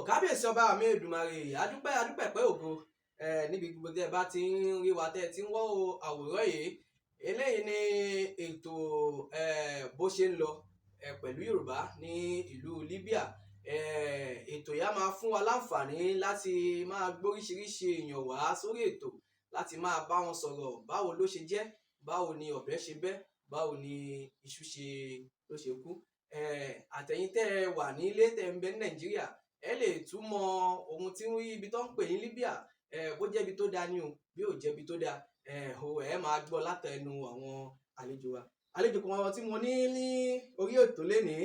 kábíyèsí ọba mi Èdùmàrè adúpẹ́ pé ògo níbi gbogbo tí ẹ bá ti ń rí wa tẹ́ ẹ ti ń wọ́ àwòrán yìí eléyìí ni ètò bó ṣe ń lọ pẹ̀lú Yorùbá ní ìlú Libya. Ètò yìí á máa fún wa láǹfààní láti máa gbóríṣiríṣi èèyàn wá sórí ètò láti máa bá wọn sọ̀rọ̀ báwo ló ṣe jẹ́, báwo ni ọ̀bẹ ṣe bẹ́, báwo ni iṣu ló ṣe kú. Àtẹ̀yin tẹ́ ẹ wà nílé tẹ́ ń bẹ ní Nàìjíríà ẹ lè túmọ̀ ohun tí ibi tó ń pè ní Libya bó jẹ́ ibi tó dáa ni o bí ò jẹ́ ibi tó dáa ẹ máa gbọ́ látẹnu àwọn àlejò wa. Àlejò kan tí mo ní orí ètò lénìí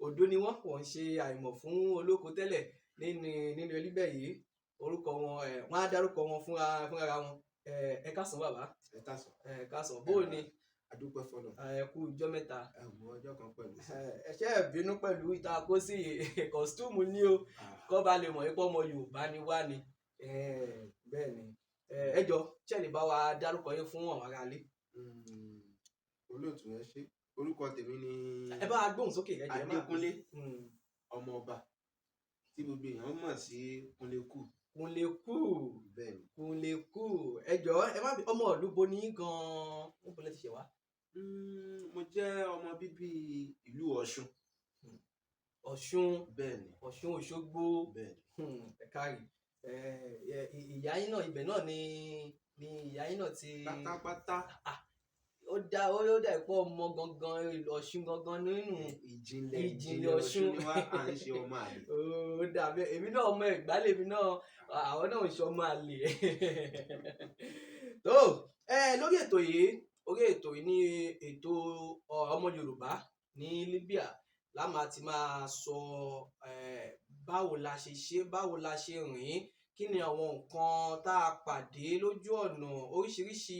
òdo ni wọ́n ń ṣe àìmọ̀ fún olóko tẹ́lẹ̀ nínú Libya yìí. Orúkọ wọn wọ́n á dárúkọ wọn fúnra wọn. Ẹ káàsán bàbá. Ẹ káàsán bó ni. Adúpẹ́ fọlọ. Ẹ kú ọjọ́ mẹ́ta. Ẹ̀wọ̀n ọjọ́ kan pẹ̀lú. Ẹ ṣe bínú pẹ̀lú ìtakò sí kọ́sítúmù ní o kọ́ bá lè mọ̀ pé ọmọ Yorùbá ni wá ni. Bẹ́ẹ̀ ni ẹ jọ ṣe lè bá wa dárúkọ yín fún àwọn aráalé. Olóòtú ẹ ṣé, orúkọ tèmi ni ẹ bá gbóhùn sókè ẹ jẹ́ Adékúnlé ọmọ ọba tí gbogbo èèyàn mọ̀ sí Kúnlé Kù. Kúnlé Kù. Bẹ́ẹ̀ ni. Kúnlé Kù. Ẹ jọ ẹ má bí ọmọ ìlú bo ní gan-an níbo lẹ ti ṣe wá. Mo jẹ́ ọmọ bíbí ìlú Ọ̀ṣun. Ọ̀ṣun. Bẹ́ẹ̀ ni. Ọ̀ṣun Òṣogbo. Bẹ́ẹ̀ ni. Ẹ kárí. Ìyá yín náà ibẹ̀ náà ni ìyá yín náà ti. Pátápátá. Ó dá ìpọ́ ọmọ gangan Ọ̀ṣun gangan nínú ìjìnlẹ̀ Ọ̀ṣun ni wá à ń ṣe ọmọ àlè. Ó dàbí èmi náà ọmọ Ẹ̀gbá lèmi náà àwọn náà ń ṣe ọmọ àlè. tó lórí ètò yìí ní ètò ọmọ Yorùbá ní Libya la máa ti máa sọ báwo la ṣe ṣe báwo la ṣe rìn kí ni àwọn nǹkan tá a pàdé lójú ọ̀nà oríṣiríṣi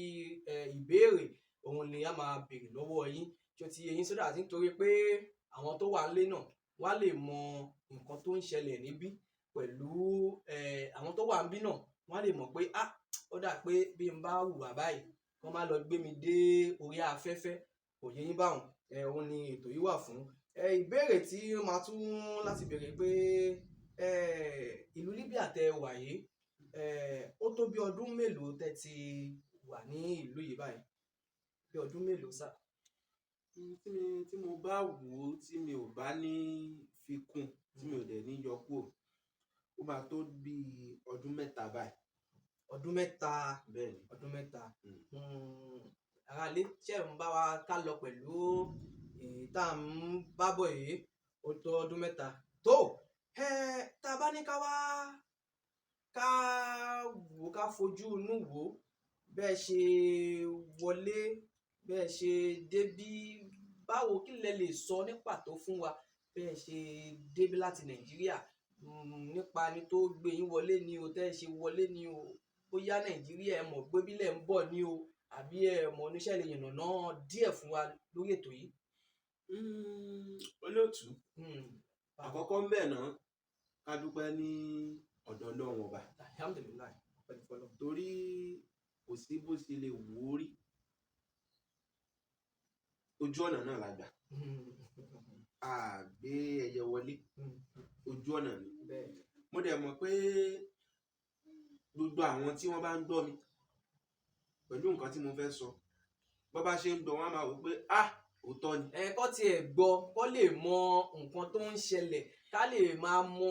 ìbéèrè òun ni a máa béèrè lọ́wọ́ yín tí ó ti yé yín sódà àti nítorí pé àwọn tó wà nílé náà wá lè mọ nǹkan tó ń ṣẹlẹ̀ níbí pẹ̀lú àwọn tó wà níbí náà wọ́n lè mọ̀ pé ó dà pé bí n bá hùwà báyìí wọ́n máa lọ gbé mi dé orí afẹ́fẹ́ kò yé yín báwọn òun ni ètò yìí wà fún. Ìbéèrè tí ó máa tún láti béèrè pé ìlú Libya tẹ́ wà yìí ó tó bí ọdún mélòó tẹ́ ti wà ní ìlú yìí báyìí bí ọdún mélòó sá. tí mo bá wò ó tí mi ò bá ní fi kún tí mi ò dẹ̀ ní yọ kúrò ó máa tó bí ọdún mẹ́ta báyìí. Ọdún mẹ́ta. Bẹ́ẹ̀ ni. Ọdún mẹ́ta. Aráalé ṣe ń bá wa ká lọ pẹ̀lú tá à ń bá bọ̀ yìí ó tó ọdún mẹ́ta. tó tá a bá ní ká wá ká wò ká fojú inú wò bẹ́ẹ̀ ṣe wọlé bẹ́ẹ̀ ṣe débí báwo kí lẹ lè sọ ní pàtó fún wa bẹ́ẹ̀ ṣe débí láti Nàìjíríà nípa ni tó gbé yín wọlé ni o tẹ́ ẹ ṣe wọlé ni o bóyá Nàìjíríà ẹ mọ̀ gbé bílẹ̀ ń bọ̀ ni o àbí ẹ mọ̀ oníṣẹ́ lè yànnà náà díẹ̀ fún wa lórí ètò yìí. Olóòtú àkọ́kọ́ ń bẹ̀ náà ká dúpẹ́ ní ọ̀dọ̀ Ọlọ́run ọba. Alhamdulillah. Torí kò sí bó ṣe lè wò ó rí ojú ọ̀nà náà la gbà a gbé ẹyẹ wọlé ojú ọ̀nà ni. Mo dẹ̀ mọ̀ pé gbogbo àwọn tí wọ́n bá ń gbọ́ mi pẹ̀lú nǹkan tí mo fẹ́ sọ bó bá ṣe ń gbọ́ wọn á máa wò pé òótọ́ ni. Kọ́ tiẹ̀ gbọ́ kọ́ lè mọ nǹkan tó ń ṣẹlẹ̀ ká lè máa mọ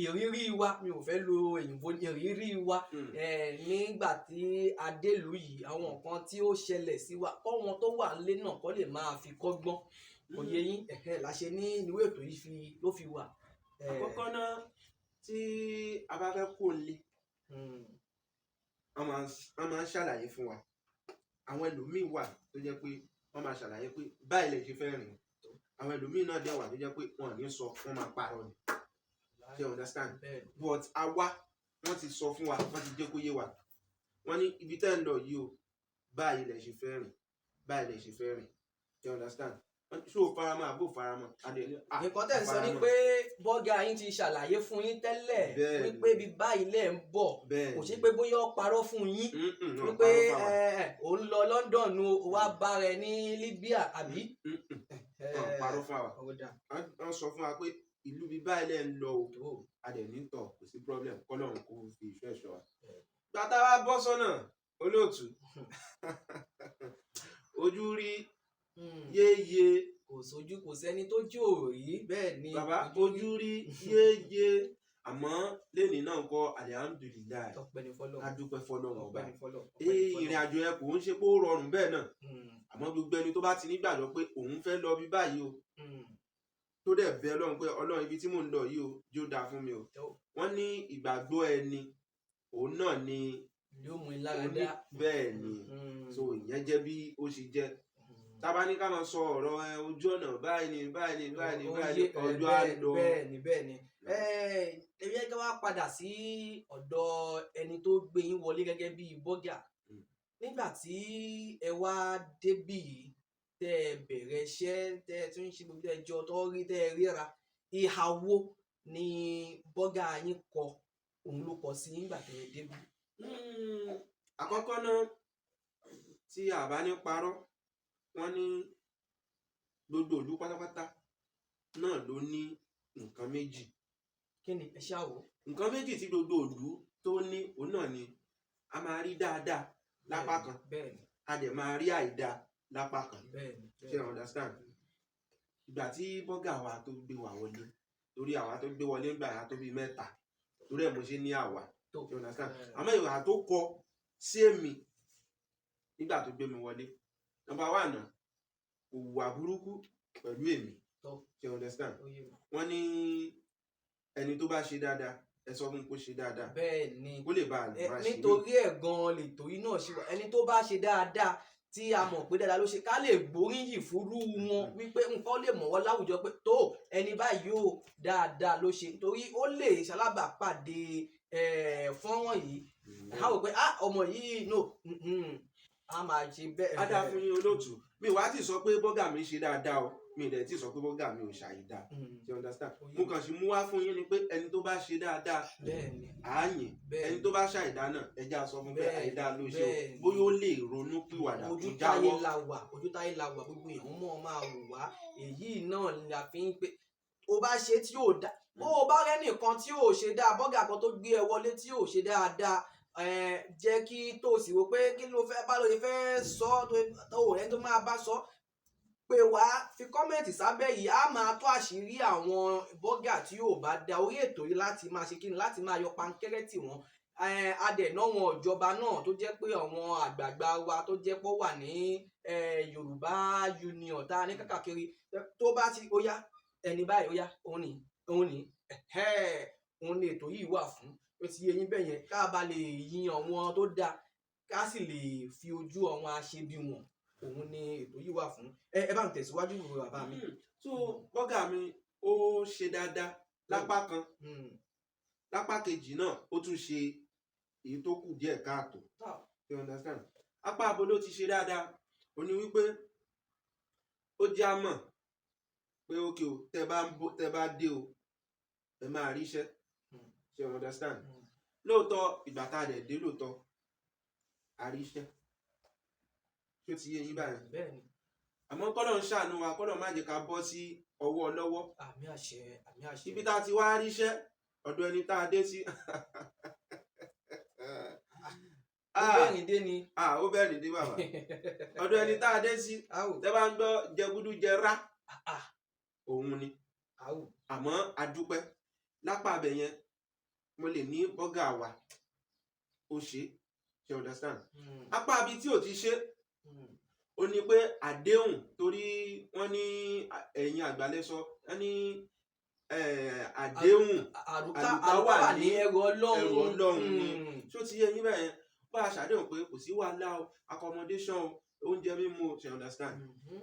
ìrírí wa mi ò fẹ́ lo òyìnbó ìrírí wa nígbà tí a délùú yìí àwọn nǹkan tí ó ṣẹlẹ̀ sí wa kọ́ wọn tó wà nílé náà kọ́ lè máa fi kọ́gbọ́n òye yín la ṣe ní ìwé ètò yìí ló fi wà. Àkọ́kọ́ náà tí a bá fẹ́ kó lé wọ́n máa ń ṣàlàyé fún wa àwọn ẹlòmíín wà tó jẹ́ pé wọ́n máa ṣàlàyé pé báyìí lè ṣe fẹ́ rìn àwọn ẹlòmíín náà dẹ̀ wà tó jẹ́ pé wọn ò ní sọ wọ́n máa parọ́ ni ṣe understand but àwa wọ́n ti sọ fún wa wọ́n ti jẹ́ kó yé wa wọ́n ní ibi tẹ́ ń lọ yìí o báyìí lè ṣe fẹ́ rìn báyìí lè ṣe fẹ́ rìn ṣe understand ṣó o faramọ́ àbò faramọ́. Nǹkan tẹ̀ ń sọ ni pé bọ́gà yín ti ṣàlàyé fún yín tẹ́lẹ̀ wípé bí báyìí lẹ̀ ń bọ̀ kò sí pé bóyá ó parọ́ fún yín wípé ò ń lọ London o wá bá rẹ ní Libya àbí. Parọ́ fún wa wọ́n sọ fún wa pé ìlú bíi báyìí lẹ́ ń lọ o tó a dẹ̀ ní tọ̀ kò sí problem kọ́lọ́run kó fi ìṣọ́ ẹ̀ṣọ́ wa. gbàtà wa bọ́ sọ́nà olóòtú ojú rí yéye kò sójú kò sẹ́ni tó jó rí bẹ́ẹ̀ ni bàbá ojú rí yéye àmọ́ lẹ́nìí náà kọ́ alihamudulilayi ọpẹ́ ni fọ́lọ́run ká dúpẹ́ fọ́lọ́run ọba. ọpẹ́ ni fọ́lọ́run ìrìn àjò yẹn kò ń ṣe pé ó rọrùn bẹ́ẹ̀ náà àmọ́ gbogbo ẹni tó bá ti nígbàgbọ́ pé òun fẹ́ lọ bí báyìí o tó dẹ̀ bẹ ọlọ́run pé ọlọ́run ibi tí mò ń lọ yìí o yóò dáa fún mi o wọ́n ní ìgbàgbọ́ ẹni òun náà ni yóò mú ilára dá bẹ́ẹ̀ ni so ìyẹn jẹ́ bí ó ṣe jẹ́ tábà ní ká máa sọ ọ̀rọ̀ ojú ọ̀nà báyìí ni ọjọ́ á lọ. bẹ́ẹ̀ ni ẹ̀rí ẹ̀ka wá padà sí ọ̀dọ̀ ẹni tó gbé yín wọlé gẹ́gẹ́ bí bọ́gà nígbà tí ẹ wá débì tẹ́ ẹ bẹ̀rẹ̀ iṣẹ́ tẹ́ ẹ tún ń ṣe gbogbo ẹjọ́ tó rí tẹ́ ẹ ríra ìhà wo ni bọ́gà yín kọ òun ló kọ sí nígbà tẹ́ ẹ débì. àkọ́kọ́ náà tí a bá ní parọ́ wọ́n ní gbogbo ìlú pátápátá náà ló ní nǹkan méjì. kí ni ẹ ṣáà wò. nǹkan méjì tí gbogbo ìlú tó ní òun náà ni a máa rí dáadáa lápá kan a dẹ̀ máa rí àìdá lápá kan ṣe understand. ìgbà tí bọ́gà wa tó gbé wa wọlé torí àwa tó gbé wọlé gbà tó bí mẹ́ta torí ẹ̀ mo ṣe ní àwa ṣe understand. àmọ́ ìwà tó kọ sí èmi nígbà tó gbé mi wọlé number one náà kò wà burúkú pẹ̀lú èmi ṣe understand. wọ́n ní ẹni tó bá ṣe dáadáa ẹ sọ fún kó ṣe dáadáa bẹ́ẹ̀ ni kó lè bá a lè máa ṣe nítorí ẹ̀ gan-an lè torí náà ṣe wà ẹni tó bá ṣe dáadáa tí a mọ̀ pé dáadáa ló ṣe ká lè gbóríyìn fúrú wọn wípé nǹkan lè mọ̀ wọ́n láwùjọ pé tó ẹni báyìí yóò dáadáa ló ṣe nítorí ó lè ṣalábàápàdé fọ́nrán yìí ká wò pé ọmọ yìí no a máa ṣe bẹ́ẹ̀. á dá fún yín olóòtú mi wá ti sọ pé bọ́gà mi ṣe dáadáa o mi dẹ̀ ti sọ pé bọ́gà mi ò ṣàìdá you understand. mo kàn sí mú wá fún yín ni pé ẹni tó bá ṣe dáadáa àáyìn ẹni tó bá ṣàìdá náà ẹja sọ fún pé àìdá ló ṣe o bóyá ó lè ronú pìwàdà tó jáwọ́. ojú táyé la wà gbogbo èèyàn mọ́ máa wò wá èyí náà ni a fi ń pé o bá ṣe tí ò dá bó o bá rẹ́nìkan tí ò ṣe dáa bọ́gà kan tó gbé ẹ wọlé tí ò ṣe dáadáa jẹ́ kí tó sì wò pé kí ló fẹ́ bá lóye fẹ́ sọ tó ẹni tó máa bá sọ pé wá fi kọ́mẹ̀ntì sábẹ́ yìí á máa tó àṣírí àwọn bọ́gà tí yóò bá da orí ètò yìí láti máa ṣe kíni láti máa yọ pankẹ́rẹ́ tì wọ́n adẹ̀nà wọn ìjọba náà tó jẹ́ pé àwọn àgbààgbà wa tó jẹ́ pé wà ní Yorùbá Union tá a ní kákàkiri tó bá ti ó yá ẹni báyìí ó yá òun ni ètò yìí wà fún ó ti yé yín bẹ́ẹ̀ yẹn ká bá lè yin àwọn tó dáa ká sì lè fi ojú àwọn aṣebi wọn òun ni ètò yìí wà fún ẹ bá ń tẹ̀síwájú ìwé bàbá mi. so bọ́gà mi ó ṣe dáadáa lápá kan lápá kejì náà ó tún ṣe èyí tó kù díẹ̀ káàtó you understand. apá abo ló ti ṣe dáadáa ó ní wípé ó jẹ́ àmọ̀ pé ókè o tẹ́ bá dé o ẹ máa ríṣẹ́ you understand. lóòótọ́ ìgbà tá a dẹ̀ dé lóòótọ́ a ríṣẹ́ tí ó ti yé yín báyìí àmọ́ kọ́lọ̀ ń ṣàánú wa kọ́lọ̀ má jẹ́ ká bọ́ sí ọwọ́ ọlọ́wọ́. àmì àṣẹ àmì àṣẹ. ibi tá a ti wá ríṣẹ́ ọ̀dọ̀ ẹni tá a dé sí. ó bẹ́ẹ̀ ní dé ni. ó bẹ́ẹ̀ ní dé bàbá ọ̀dọ̀ ẹni tá a dé sí tẹ́ bá ń gbọ́ jẹgúdú jẹrá òun ni àmọ́ adúpẹ́ lápá abẹ yẹn mo lè ní bọ́gà wa ó ṣe you understand. apá abi tí ò ti ṣe ó ní pé àdéhùn torí wọ́n ní ẹ̀yin àgbálẹ́sọ wọ́n ní àdéhùn àlùkà wà ní ẹrù Ọlọ́run ni tó ti yẹ yín bẹ́ẹ̀ bá a ṣàdéhùn pé kò sí wàhálà o accommodation o oúnjẹ mímu you understand.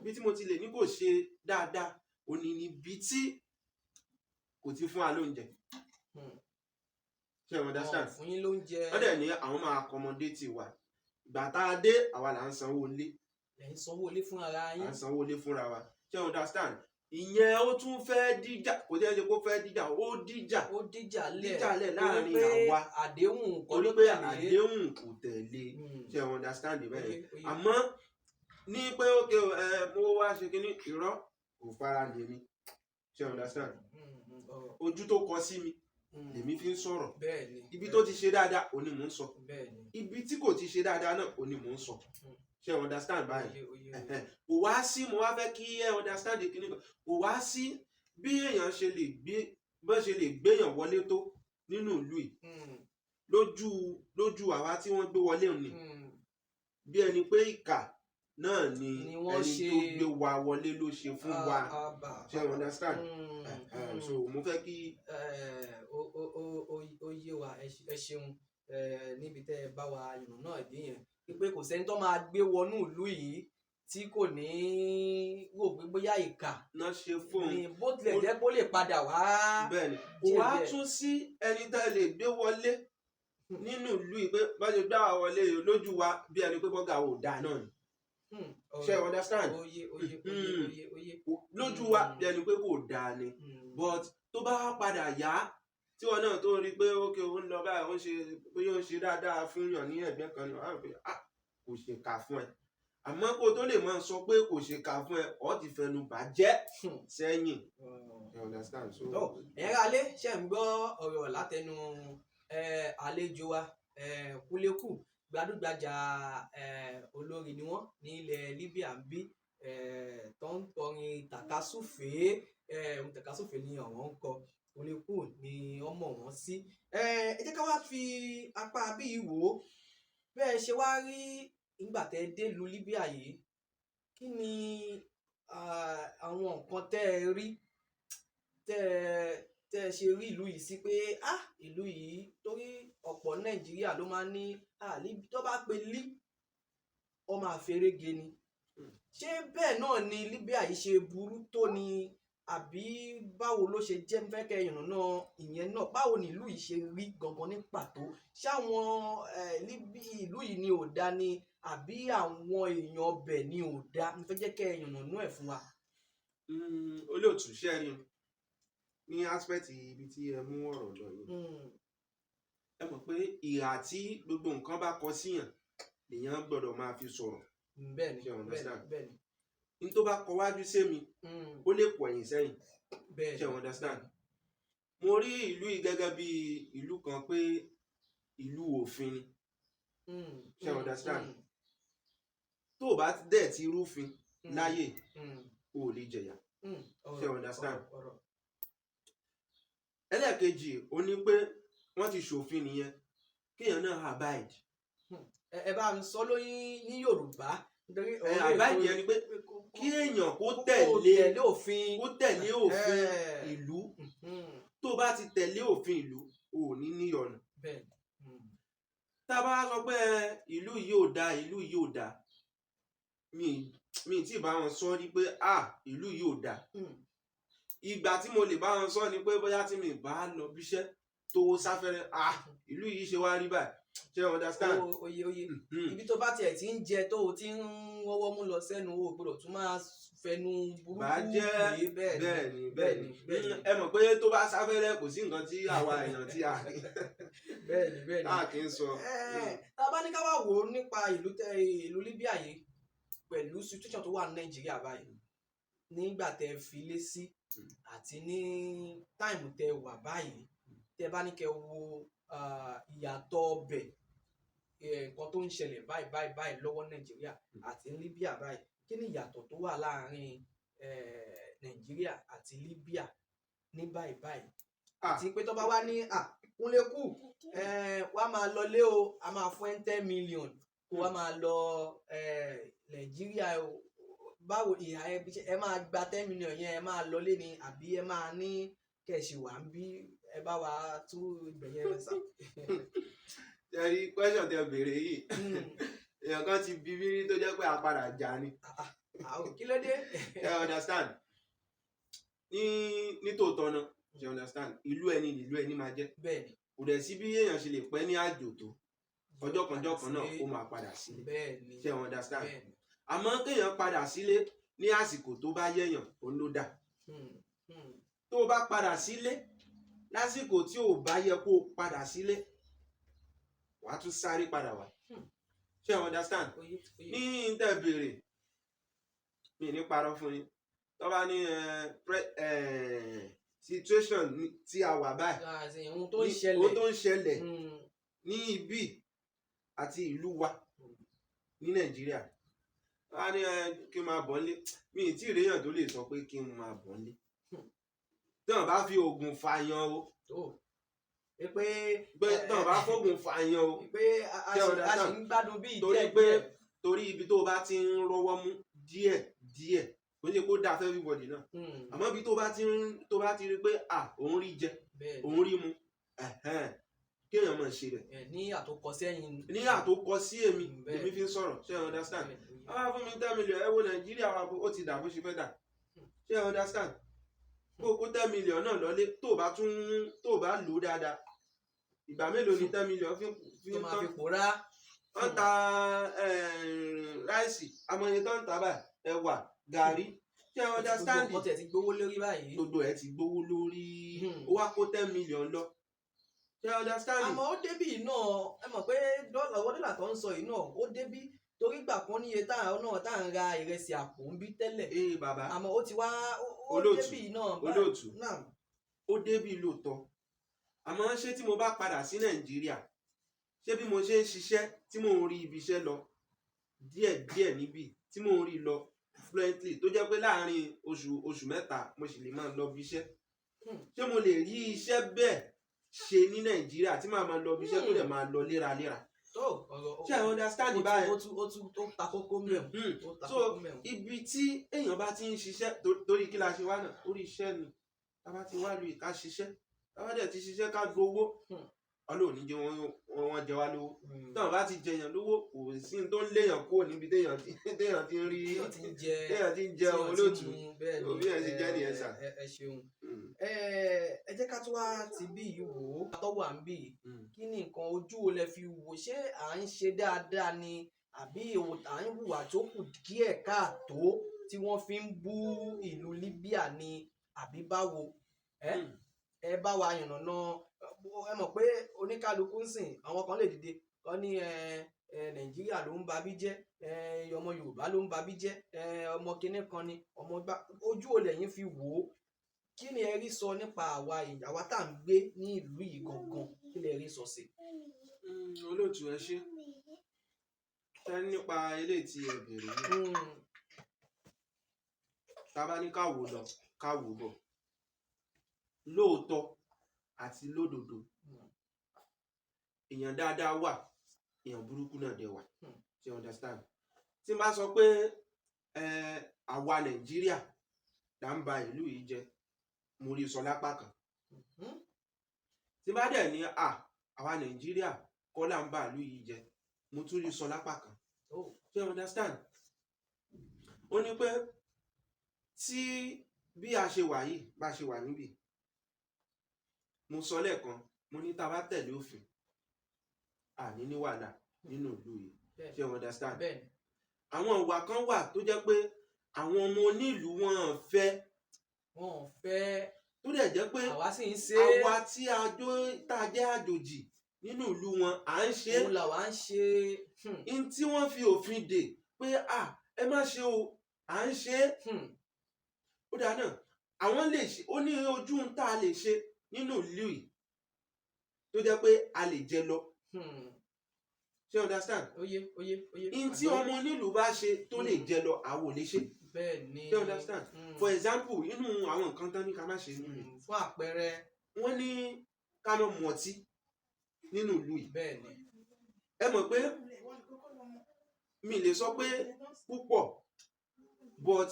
bí tí mo ti lè ní kò ṣe dáadáa ó ní níbi tí kò ti fún wa lóúnjẹ you understand. fún yín lóúnjẹ. wọ́n dẹ̀ ní àwọn máa accommodate wa ìgbà tá a dé àwa là ń sanwó ilé. ẹ̀ ń sanwó ilé fúnra yín. à ń sanwó ilé fúnra wa you understand. ìyẹn ó tún fẹ́ díjà kò jẹ́ ṣe kó fẹ́ díjà ó díjà lẹ̀ láàrin àwa àdéhùn kọ́ ló pé àdéhùn kò tẹ̀lé you understand bẹ́ẹ̀. àmọ́ ní pé ókè mo wá ṣe kínní irọ́ kò fara lè mi ṣe understand ojú tó kọ sí mi lèmi fi ń sọ̀rọ̀ bẹ́ẹ̀ni ibi tó ti ṣe dáadáa òní mò ń sọ bẹ́ẹ̀ni ibi tí kò ti ṣe dáadáa náà òní mò ń sọ ṣe understand báyìí kò wá sí mo wá fẹ́ kí ẹ understand kíní kan kò wá sí bí èèyàn ṣe lè gbé bó ṣe lè gbéyàn wọlé tó nínú ìlú yìí lójú àwa tí wọ́n gbé wọlé òní bí ẹni pé ìkà náà ni ẹni tó gbé wa wọlé ló ṣe fún wa ṣe understand so mo fẹ́ kí. ó yé wa ẹ ṣeun níbi tẹ́ ẹ bá wa yàn náà dé yẹn pé kò sẹ́ni tó máa gbé wọnú ìlú yìí tí kò ní rò pé bóyá ìkà náà ṣe fún un ni bó tilẹ̀ jẹ́ kó lè padà wá. bẹ́ẹ̀ni kò wá tún sí ẹni tá lè gbé wọlé nínú ìlú yìí pé bá ṣe gbá wa wọlé lójú wa bí ẹni pé bọ́gà ò dáa náà ni ṣe understand lójú wa bí ẹni pé kò dáa ni but tó bá padà yá tí wọn náà tó rí pé ókè ó ń lọ báyìí ó ń ṣe bóyá ó ń ṣe dáadáa fún yàn ní ẹgbẹ́ kan ni wọn á rò pé kò ṣe kà fún ẹ àmọ́ kó tó lè máa sọ pé kò ṣe kà fún ẹ ọ ti fẹnu bàjẹ́ sẹ́yìn understand so. ẹ̀rọ alẹ́ ṣe ń gbọ́ ọ̀rọ̀ látẹnu àlejò wa Kúlékù gbajúgbajà olórin ni wọ́n ní ilẹ̀ Libya ń bí tó ń kọrin tàkasúfèé ni àwọn ń kọ Kúlékù ni ọmọ wọn sí. ẹ jẹ́ ká wá fi apá bíi wò ó bẹ́ẹ̀ ṣe wá rí nígbà tẹ́ dé lu Libya yìí kí ni àwọn nǹkan tẹ́ ẹ rí tẹ́ ẹ ṣe rí ìlú yìí sí pé ìlú yìí torí ọ̀pọ̀ Nàìjíríà ló máa ń ní tó bá pe lí ọ máa ferege ni ṣé bẹ́ẹ̀ náà ni Libya yìí ṣe burú tó ni àbí báwo ló ṣe jẹ́ fẹ́kẹ́ ìrànà ìyẹn náà báwo ni ìlú yìí ṣe rí gangan ní pàtó ṣáwọn ìlú yìí ni ò dá ni àbí àwọn èèyàn ọbẹ̀ ni ò dá n fẹ́ jẹ́ kẹ́ ìrànà ẹ̀ fún wa. olóòtú ṣẹ́rin ní aspect ibi tí ẹ mú ọ̀rọ̀ lọ yìí ẹ mọ̀ pé ìhà tí gbogbo nǹkan bá kọ síyàn lèèyàn gbọ́dọ̀ máa fi sọ̀rọ̀ bẹ́ẹ̀ni ní tó bá kọ wájú sí mi ó lè pọ̀ ẹ̀yìn sẹ́yìn ṣe understand mo rí ìlú yìí gẹ́gẹ́ bí ìlú kan pé ìlú òfin ni ṣe understand tó o bá dẹ̀ ti rúfin láyè o ò lè jẹ̀yà ṣe understand ẹlẹ́ẹ̀kejì ó ní pé wọ́n ti ṣòfin nìyẹn kéèyàn náà abide. ẹ bá mi sọ lóyún ní Yorùbá. abide yẹn ni pé kí èèyàn kó tẹ̀lé òfin ìlú tó bá ti tẹ̀lé òfin ìlú ò ní níyọnu. tá a bá sọ pé ìlú yìí ò dáa ìlú yìí ò dáa mi tí ì bá wọn sọ rí pé ìlú yìí ò dáa ìgbà tí mo lè bá wọn sọ ni pé bóyá tí mi bá lọ bíṣẹ́ tó sáfẹ́rẹ́ ìlú yìí ṣe wá rí báyìí ṣe understand. oye ibi tó bá tiẹ̀ ti ń jẹ tó o ti ń wọ́wọ́ mú lọ sẹ́nu o gbọ́dọ̀ tún máa fẹnu burúkú yìí bẹ́ẹ̀ni ẹ mọ̀ pé tó bá sáfẹ́rẹ́ kò sí nǹkan tí àwa èèyàn tí a rí bẹ́ẹ̀ni a kì í sọ. tá a bá ní ká wá wò ó nípa ìlú Libya yìí pẹ̀lú situation tó wà ní Nàìjíríà báyìí nígbà tẹ́ fi lé sí àti ní táìmù tẹ́ wà báyìí tẹ́ bá ní kẹ́ wo ìyàtọ̀ ọbẹ̀ nǹkan tó ń ṣẹlẹ̀ báyìí lọ́wọ́ Nàìjíríà àti Libya báyìí kí ni ìyàtọ̀ tó wà láàárín Nàìjíríà àti Libya ní báyìí àti pé tó bá wá ní Kúlékù wá máa lọ lé o a máa fún ẹ 10 million kó wá máa lọ Nàìjíríà o báwo ìhà ẹ máa gba 10 million yẹn ẹ máa lọ lé ni àbí ẹ máa ní kẹ̀sì wà ń bí ẹ bá wa tú ìgbẹ̀yẹn rẹ sá. ẹ̀rí question tẹ béèrè yìí èèyàn kan ti bí bírí tó jẹ́ pé a padà jà ni. kí ló dé. ẹ understand ní tòótọ́ náà you understand ìlú ẹni máa jẹ́ kò dẹ̀ sí bí èèyàn ṣe lè pẹ́ ní àjò tó ọjọ́ kan náà ó máa padà sílé ṣe you understand àmọ́ kéèyàn padà sílé ní àsìkò tó bá yẹ̀yàn òun ló dà tó o bá padà sílé lásìkò tí ò bá yẹ kó o padà sílé wàá tún sáré padà wá ṣé you understand ní ìtẹ̀bèrè mi ní parọ́ fún yín tó bá ní situation tí a wà báyìí ohun tó ń ṣẹlẹ̀ ní ibi àti ìlú wa ní Nàìjíríà wọ́n á ní kí n máa bọ̀ nílé mi ì tí ì réyàn tó lè sọ pé kí n máa bọ̀ nílé tí wọ́n bá fi oògùn fàyàn o pé tí wọ́n bá fóògùn fàyàn o pé a sì ń gbádùn bí torí ibi tó bá ti ń rọ́wọ́ mú díẹ̀ kò ní kó dáa fún everybody náà àmọ́ ibi tó bá ti rí pé òun rí jẹ òun rí mu kéèyàn máa ṣe rẹ̀. ní àtòkọ sẹ́yìn. ní àtòkọ sí èmi fi ń sọ̀rọ̀ ṣé ẹ understand. fún mi 10 million ẹ wo Nàìjíríà wa ó ti dà bó ṣe fẹ́ dà ṣé ẹ understand. kó 10 million náà lọlé tó bá lò ó dáadáa ìgbà mélòó ni 10 million fi ń tán. wọ́n ta ráìsì amọ̀ye tó ń ta báyìí ẹ̀wà gàrí ṣé ẹ understand. gbogbo ẹ̀ ti gbówó lórí báyìí. gbogbo ẹ̀ ti gbówó lórí ó wá kó 10 million lọ. àmọ́ ó débì náà ẹ mọ̀ pé dọ́là tó ń sọ yìí náà ó débì torí gbà kan níye tá à ń ra ìrẹsì àpò ń bí tẹ́lẹ̀. Bàbá àmọ́ ó ti wá ó débì náà. olóòtú ó débì lóòótọ́ àmọ́ ṣé tí mo bá padà sí Nàìjíríà ṣé bí mo ṣe ń ṣiṣẹ́ tí mò ń rí ibi iṣẹ́ lọ díẹ̀díẹ̀ níbí tí mò ń rí lọ fluently tó jẹ́ pé láàárín oṣù mẹ́ta mo sì lè máa lọ bí iṣẹ́ ṣé mo lè rí iṣẹ́ bẹ́ẹ̀ ṣe ní Nàìjíríà tí màá máa lọ bí iṣẹ́ tó dẹ̀ máa lọ léraléra. ṣé ẹ understand báyìí. ó ta kókó mẹ́rin. so ibi tí èèyàn bá ti ń ṣiṣẹ́ torí kí la ṣe wá náà orí iṣẹ́ ni tá bá ti wá lu ìka ṣiṣẹ́ tá bá dẹ̀ ti ṣiṣẹ́ ká gbowó Ọlọ́run ní jẹ́ wọ́n jẹ wá lówó tí wọ́n bá ti jẹyàn lówó kò sí ní tó ń léyàn kúrò níbi téèyàn ti ń rí téèyàn ti ń jẹ olóòtú òbí ẹ̀ ti jẹ́ nìyẹn sà. ẹ ṣeun ẹ jẹ́ ká tó wá ti bí yìí wò ó tọ́wọ́ à ń bì kí ni nǹkan ojú wo lẹ fi wò ṣé à ń ṣe dáadáa ni àbí à ń hùwà tó kù díẹ̀ káàtó tí wọ́n fi ń bú ìlú Libya ni àbí báwo ẹ bá wa yànnàná ẹ mọ̀ pé oníkálukú ń sìn àwọn kan lè dìde kọ́ ní Nàìjíríà ló ń babí jẹ́ ọmọ Yorùbá ló ń babí jẹ́ ọmọ kinní kan ni ọmọ gbá ojú wo lẹ̀yin fi wò ó kí ni ẹ rí sọ nípa àwa tá à ń gbé ní ìlú yìí gangan kí lẹ rí sọ sí. olóòtú ẹ ṣe nípa ilé tí ẹ bèrè yìí tá a bá ní ká wò lọ ká wò bọ̀ lóòótọ́ àti lódodo èèyàn dáadáa wà èèyàn burúkú náà dẹ̀ wà ṣe understand. tí n bá sọ pé àwa Nàìjíríà là ń ba ìlú yìí jẹ́ mo rí sọ lápá kan tí n bá dẹ̀ ní àwa Nàìjíríà kọ́ là ń ba ìlú yìí jẹ́ mo tún rí sọ lápá kan ṣe understand. ó ní pé tí bí a ṣe wà yìí bá ṣe wà níbí mo sọ lẹ́ẹ̀kan mo ní tá a bá tẹ̀lé òfin àní ní wàhálà nínú ìlú yìí ṣe understand. àwọn ìwà kan wà tó jẹ́ pé àwọn ọmọ onílùú wọn fẹ́ tó dẹ̀ jẹ́ pé àwa sì ń ṣe àwa tí tá a jẹ́ àjòjì nínú ìlú wọn à ń ṣe òun làwa ń ṣe in tí wọ́n fi òfin dè pé ẹ má ṣe o à ń ṣe ó dáa náà àwọn lè ṣe ó ní ojú ń tá a lè ṣe nínú ìlú yìí tó jẹ́ pé a lè jẹ lọ ṣé understand. Oye. in tí ọmọ onílùú bá ṣe tó lè jẹ lọ àwọn ò lè ṣe. bẹ́ẹ̀ni ṣé understand. for example inú àwọn nǹkan tán ní ká má ṣe nínú. fún àpẹẹrẹ. wọ́n ní ká má mu ọtí nínú ìlú yìí. bẹ́ẹ̀ni. ẹ mọ̀ pé mi lè sọ pé púpọ̀ but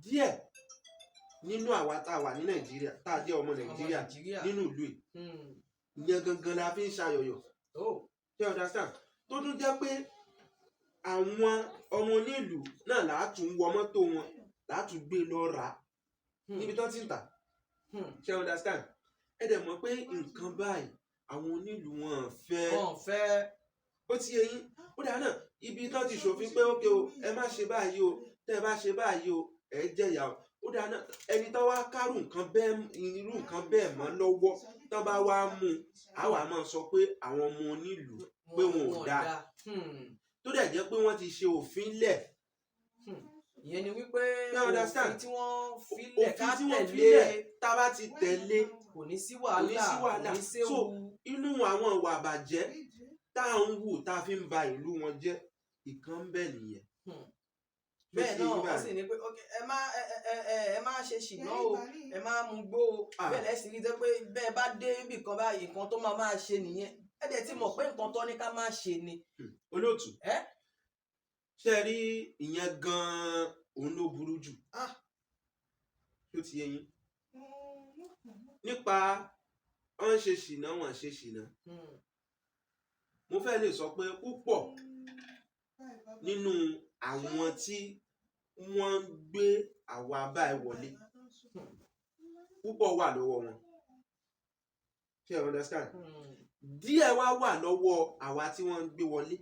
díẹ̀ nínú àwa tá a wà ní Nàìjíríà tá a jẹ́ ọmọ Nàìjíríà nínú ìlú yìí ìyẹn gangan la fi ń ṣayọ̀yọ̀ ṣé understand. tó tún jẹ́ pé àwọn ọmọ onílùú náà látún wọ mọ́tò wọn látún gbé lọ rà níbi tó ti ń tà ṣé understand. ẹ dẹ̀ mọ̀ pé nǹkan báyìí àwọn onílùú wọn fẹ́ ó ti yé yín ó dáa náà ibi tó ti ṣòfin pé ókè o ẹ má ṣe báyìí o tẹ́ ẹ bá ṣe báyìí o ẹ jẹ̀yà o ó dáa náà ẹni tó wá kárù irú nǹkan bẹ́ẹ̀ mọ́ lọ́wọ́ tó bá wá mú a wá máa sọ pé àwọn ọmọ onílùú pé wọn ò dáa tó dẹ̀ jẹ́ pé wọ́n ti ṣe òfin lẹ̀ ìyẹn ni wípé You understand? òfin tí wọ́n filẹ̀ ká òfin tí wọ́n tẹ̀lé filẹ̀ tá a bá ti tẹ̀lé kò ní sí wàhálà kò ní séwu. so inú àwọn ìwà àbàjẹ́ tá à ń wù tá a fi ń ba ìlú wọn jẹ́ ìkan ń bẹ nìyẹn. bẹ́ẹ̀ náà wọ́n sì ní pé ẹ má ṣe ṣìnà o ẹ má mú gbó o bẹ́ẹ̀ lẹ́sìn rí pé bẹ́ẹ̀ bá dé ibì kan báyìí nǹkan tó máa ṣe nìyẹn ẹ dẹ̀ ti mọ̀ pé nǹkan tó ní ká má ṣe ni. olóòtú ṣe rí ìyẹn gan-an òun ló burú jù tó ti yé yín nípa wọ́n ṣe ṣìnà wọ́n ṣe ṣìnà mo fẹ́ lè sọ pé púpọ̀ nínú àwọn tí wọ́n ń gbé àwa báyìí wọlé púpọ̀ wà lọ́wọ́ wọn ṣé you understand díẹ̀ wá wà lọ́wọ́ àwa tí wọ́n ń gbé wọlé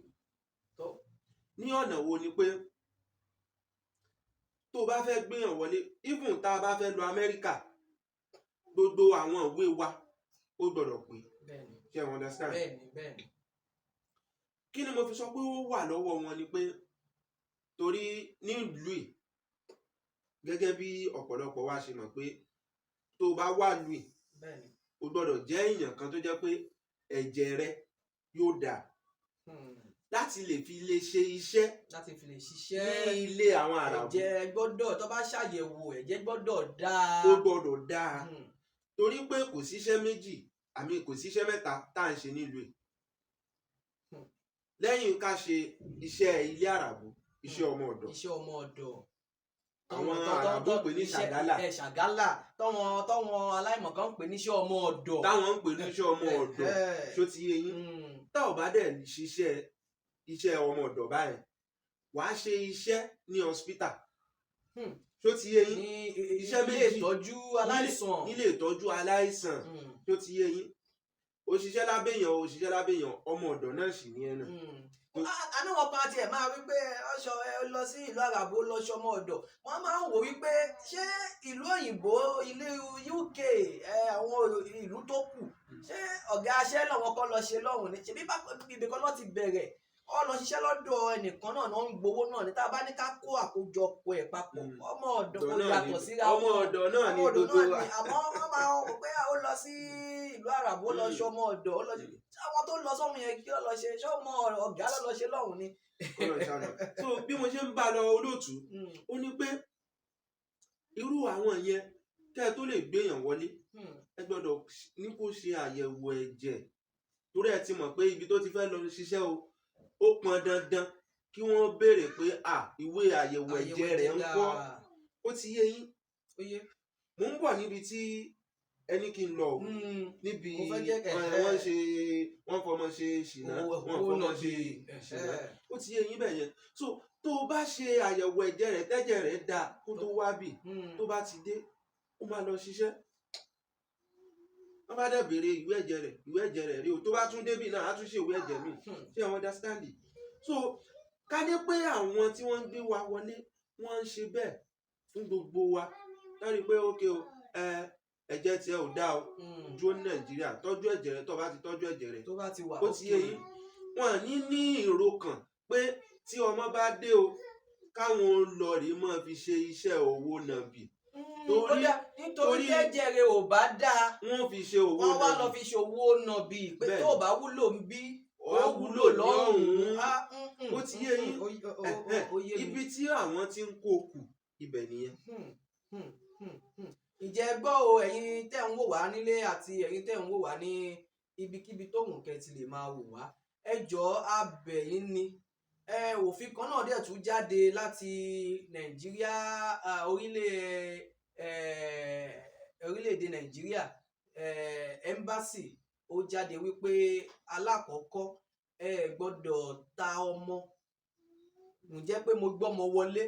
ní ọ̀nà wo ni pé tó bá fẹ́ gbéyàn wọlé even tá a bá fẹ́ lọ Amẹ́ríkà gbogbo àwọn ìwé wa ó gbọ́dọ̀ pé ṣé you understand kí ni mo fi sọ pé ó wà lọ́wọ́ wọn ni pé torí ní ìlú yìí gẹ́gẹ́ bí ọ̀pọ̀lọpọ̀ wa ṣe mọ̀ pé tó bá wà lù yìí o gbọ́dọ̀ jẹ́ èèyàn kan tó jẹ́ pé ẹ̀jẹ̀ rẹ yóò dáa láti lè fi lè ṣe iṣẹ́ ní ilé àwọn Àràbù. ẹ̀jẹ̀ gbọ́dọ̀ tó bá ṣàyẹ̀wò ẹ̀jẹ̀ gbọ́dọ̀ dáa. ó gbọ́dọ̀ dáa torí pé kò síṣẹ́ méjì àmì kò síṣẹ́ mẹ́ta tá à ń ṣe nílùú yìí lẹ́yìn ká ṣe iṣẹ́ ilé Àràbù iṣẹ́ ọmọ ọ̀dọ̀. iṣẹ́ ọmọ ọ̀dọ̀. àwọn Àràbù pè ní ṣàgálà. ṣàgálà tọ́wọn aláìmọ̀kan pè ní iṣẹ́ ọmọ ọ̀dọ̀. táwọn ń pè ní iṣẹ́ ọmọ ọ̀dọ̀ ṣó ti yé yín. tá ò bá dẹ̀ ṣiṣẹ́ iṣẹ́ ọmọ ọ̀dọ̀ báyìí wàá ṣe iṣẹ́ ní hospital. ṣó ti yé yín. iṣẹ́ méjì nílé ìtọ́jú aláìsàn. nílé ìtọ́jú aláìsàn ṣó ti yé yín. òṣìṣẹ́ lábẹ́yàn ọmọ ọ̀dọ̀ náà sì ní ẹ̀ náà. àníwọ̀n kan tiẹ̀ máa wí pé ọṣọ ẹ lọ sí ìlú Àràbù lọ́ṣọ́ ọmọ ọ̀dọ̀ wọ́n máa ń wò wípé ṣé ìlú òyìnbó ilé UK àwọn ìlú tó kù ṣé ọ̀gá aṣẹ́ lọ́wọ́ kọ́ lọ ṣe lọ́hùn ní ṣebí ibì kan lọ́ ti bẹ̀rẹ̀ ọ lọ ṣiṣẹ́ lọ́dọ̀ ẹnìkan náà ń gbowó náà ní tá a bá ní ká kó àkójọpọ̀ ẹ̀ papọ̀ ọmọ ọ̀dọ̀ kò yàtọ̀ síra ọmọ ọ̀dọ̀ náà ní gbogbo wa àmọ́ wọ́n máa ń wò pé ó lọ sí ìlú Àràbù ó lọ ṣe ọmọ ọ̀dọ̀ ó lọ ṣe àwọn tó lọ sọ́hun yẹn kí ó lọ ṣe ṣé ọmọ ọ̀gá lọ ṣe lọ́hùn ni. so bí mo ṣe ń bá lọ olóòtú ó ní pé irú àwọn yẹn kẹ́ ẹ tó lè gbéyàn wọlé ẹ gbọ́dọ̀ ní kó ṣe àyẹ̀wò ẹ̀jẹ̀ torí ẹ ti mọ̀ pé ibi tó ti fẹ́ lọ ṣiṣẹ́ ó pọn dandan kí wọ́n béèrè pé ìwé àyẹ̀wò ẹ̀jẹ̀ rẹ̀ ń kọ́ ó ti yé yín mo ń bọ̀ níbi tí ẹni kí n lọ níbi wọ́n fọmọ ṣe ṣìnà wọ́n fọmọ ṣe ṣìnà ó ti yé yín bẹ́ẹ̀ yẹn so tó o bá ṣe àyẹ̀wò ẹ̀jẹ̀ rẹ̀ tẹ́jẹ̀ rẹ̀ dáa kó tó wá bì tó bá ti dé ó máa lọ ṣiṣẹ́ wọ́n bá dẹ̀ béèrè ìwé ẹ̀jẹ̀ rẹ̀ rí o tó bá tún débì náà á tún ṣe ìwé ẹ̀jẹ̀ mi ṣé àwọn understand so ká ní pé àwọn tí wọ́n ń gbé wa wọlé wọ́n ń ṣe bẹ́ẹ̀ fún gbogbo wa láti pé ókè o ẹ̀jẹ̀ tiẹ̀ ò dá o dúró ní Nàìjíríà tọ́jú ẹ̀jẹ̀ rẹ̀ tó bá ti tọ́jú ẹ̀jẹ̀ rẹ̀ tó bá ti wà ó ti yé yín wọn ní èrò kan pé tí ọmọ bá dé o káwọn lọ rí mọ́ fi ṣe iṣẹ́ owó nàbì nítorí ẹ̀jẹ̀ rẹ̀ ò bá dáa wọ́n fi ṣe owó nàbì wọ́n wá lọ fi ṣe owó nàbì pé tó bá wúlò ń bí ó wúlò lọ́hùn-ún ó ti yé yín ibi tí àwọn ti ń kó kù ibẹ̀ nìyẹn. Ǹjẹ́ gbọ́ o ẹ̀yin tẹ́ ń wò wá nílé àti ẹ̀yin tẹ́ ń wò wá ní ibikíbi tó wù kẹ́ ti lè máa wò wá ẹ jọ̀ọ́ a bẹ̀ yín ni òfin kan náà dẹ̀ tún jáde láti Nàìjíríà orílẹ̀-èdè Nàìjíríà embassy ó jáde wípé alákọ̀ọ́kọ́ ẹ gbọ́dọ̀ ta ọmọ ǹjẹ́ pé mo gbọ́mọ wọlé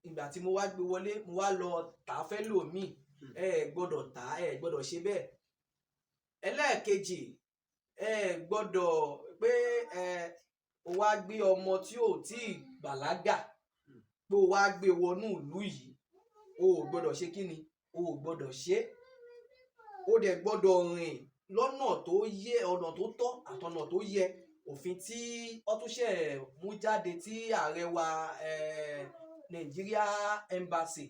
ìgbà tí mo wá gbé wọlé mo wá lọ tà á fẹ́ lòmíì ẹ gbọ́dọ̀ tà á ẹ gbọ́dọ̀ ṣe bẹ́ẹ̀ ẹlẹ́ẹ̀kejì ẹ gbọ́dọ̀ pé o wá gbé ọmọ tí ò tí ì bàlágà pé o wá gbé wọnú ìlú yìí o ò gbọ́dọ̀ ṣe kí ni o ò gbọ́dọ̀ ṣe o dẹ̀ gbọ́dọ̀ rìn lọ́nà tó yẹ ọ̀nà tó tọ́ àtọ̀nà tó yẹ òfin tí ó tún ṣe mú jáde tí ààrẹ wa Nigeria Embassy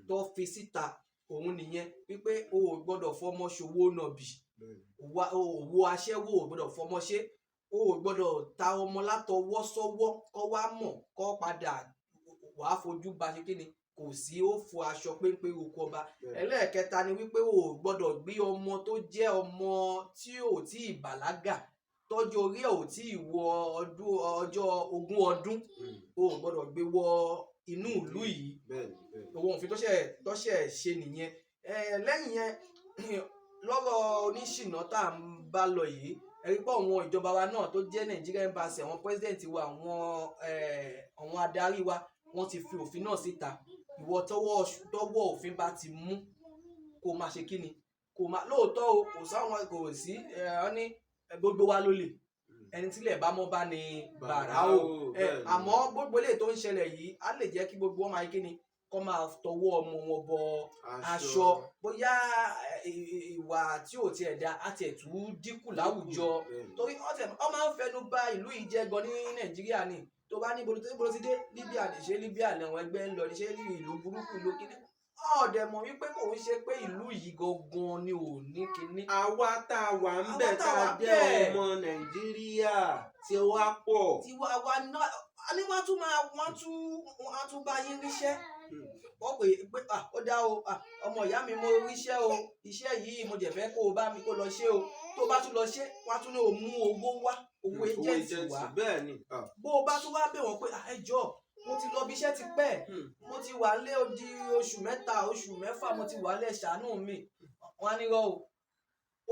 tó fi síta òun nìyẹn wípé o ò gbọ́dọ̀ fọmọ ṣòwò nàbì òwò aṣẹ́wó ò gbọ́dọ̀ fọmọ ṣe o ò gbọ́dọ̀ ta ọmọ látọwọ́ sọ́wọ́ kọ́ wá mọ̀ kọ́ padà wàá fojú ba ṣe kí ni kò sí ó fọ aṣọ péńpé oko ọba. Ẹlẹ́ẹ̀kẹta ni wípé o ò gbọ́dọ̀ gbé ọmọ tó jẹ́ ọmọ tí ò tí ì bàlágà tọ́jú orí ẹ̀ ò tí ì wọ ọjọ́ 20 ọdún o ò gbọ́dọ̀ gbé wọ inú ìlú yìí owó òfin tó ṣẹ̀ ṣe nìyẹn. Lẹ́yìn yẹn lọ́rọ̀ oníṣìná tá à ń bá lọ yìí ẹ̀rí pé àwọn ìjọba wa náà tó jẹ́ Nigeria Embassy àwọn president wa àwọn adarí wa wọ́n ti fi òfin náà síta ìwọ tọ́wọ́ òfin bá ti mú kó máa ṣe kí ni kó máa lóòótọ́ o kò sáwọn kò sí ọ ní gbogbo wa ló lè ẹni tílẹ̀ bá mọ́ bá ní bàrà o àmọ́ gbogbo eléyìí tó ń ṣẹlẹ̀ yìí á lè jẹ́ kí gbogbo wọn máa kí ni kọ́ máa tọwọ́ ọmọ wọn bọ aṣọ bóyá ìwà tí ò tiẹ̀ da á tiẹ̀ tún dínkù láwùjọ torí ọ máa ń fẹnu bà ìlú yìí jẹ́ gan ní Nàìjíríà ni tó bá ní ibo ti dé Libya ní ṣe Libya lẹ́wọ̀n ẹgbẹ́ ń lọ ní ṣe ìlú burúkú ìlú kíní ọ̀dẹ̀ mọ̀ wípé kò ń ṣe pé ìlú yìí gangan ni ò ní kíní. àwa tá a wà ń bẹ̀ tá a jẹ́ ọmọ Nàìjíríà tí wàá pọ̀. tí wàá náà a ní wọ́n tún bá yín ríṣẹ́ wọ́n pè ó dá o ọmọ ìyá mi mo ríṣẹ́ o iṣẹ́ yìí mo jẹ̀ fẹ́ kó o bá mi kó lọ ṣe o tó bá tún lọ ṣe wọ́n á tún ní o mú owó wá owó agent wá bẹ́ẹ̀ ni bó o bá tún wá bẹ̀ wọ́n pé ẹ jọ̀ọ́ mo ti lọ bí iṣẹ́ ti pẹ́ mo ti wà lé odi oṣù 3 oṣù 4 mo ti wà lẹ̀ ṣàánú mi wọ́n á ní rọ o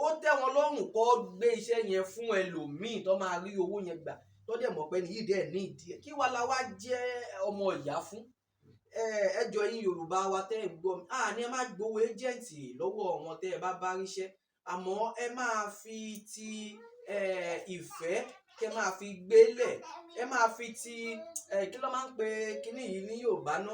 ó tẹ́ wọn lọ́rùn kó gbé iṣẹ́ yẹn fún ẹlòmíì tó máa rí owó yẹn gbà tó dẹ̀ mọ̀ pé nìyí dẹ̀ ní ìdí ẹ̀ kí wàá la wá jẹ́ ọmọ ìyá fún ẹjọ́ yín Yorùbá wa tẹ́ ẹ gbọ́ mi ní ẹ má gbowó ẹ́jẹ̀ǹtì lọ́wọ́ wọn tẹ́ ẹ bá ríṣẹ́ àmọ́ ẹ máa fi ti ìfẹ́ kẹ máa fi gbélẹ̀ ẹ máa fi ti kí ló máa ń pe kíní yìí ní Yorùbá ná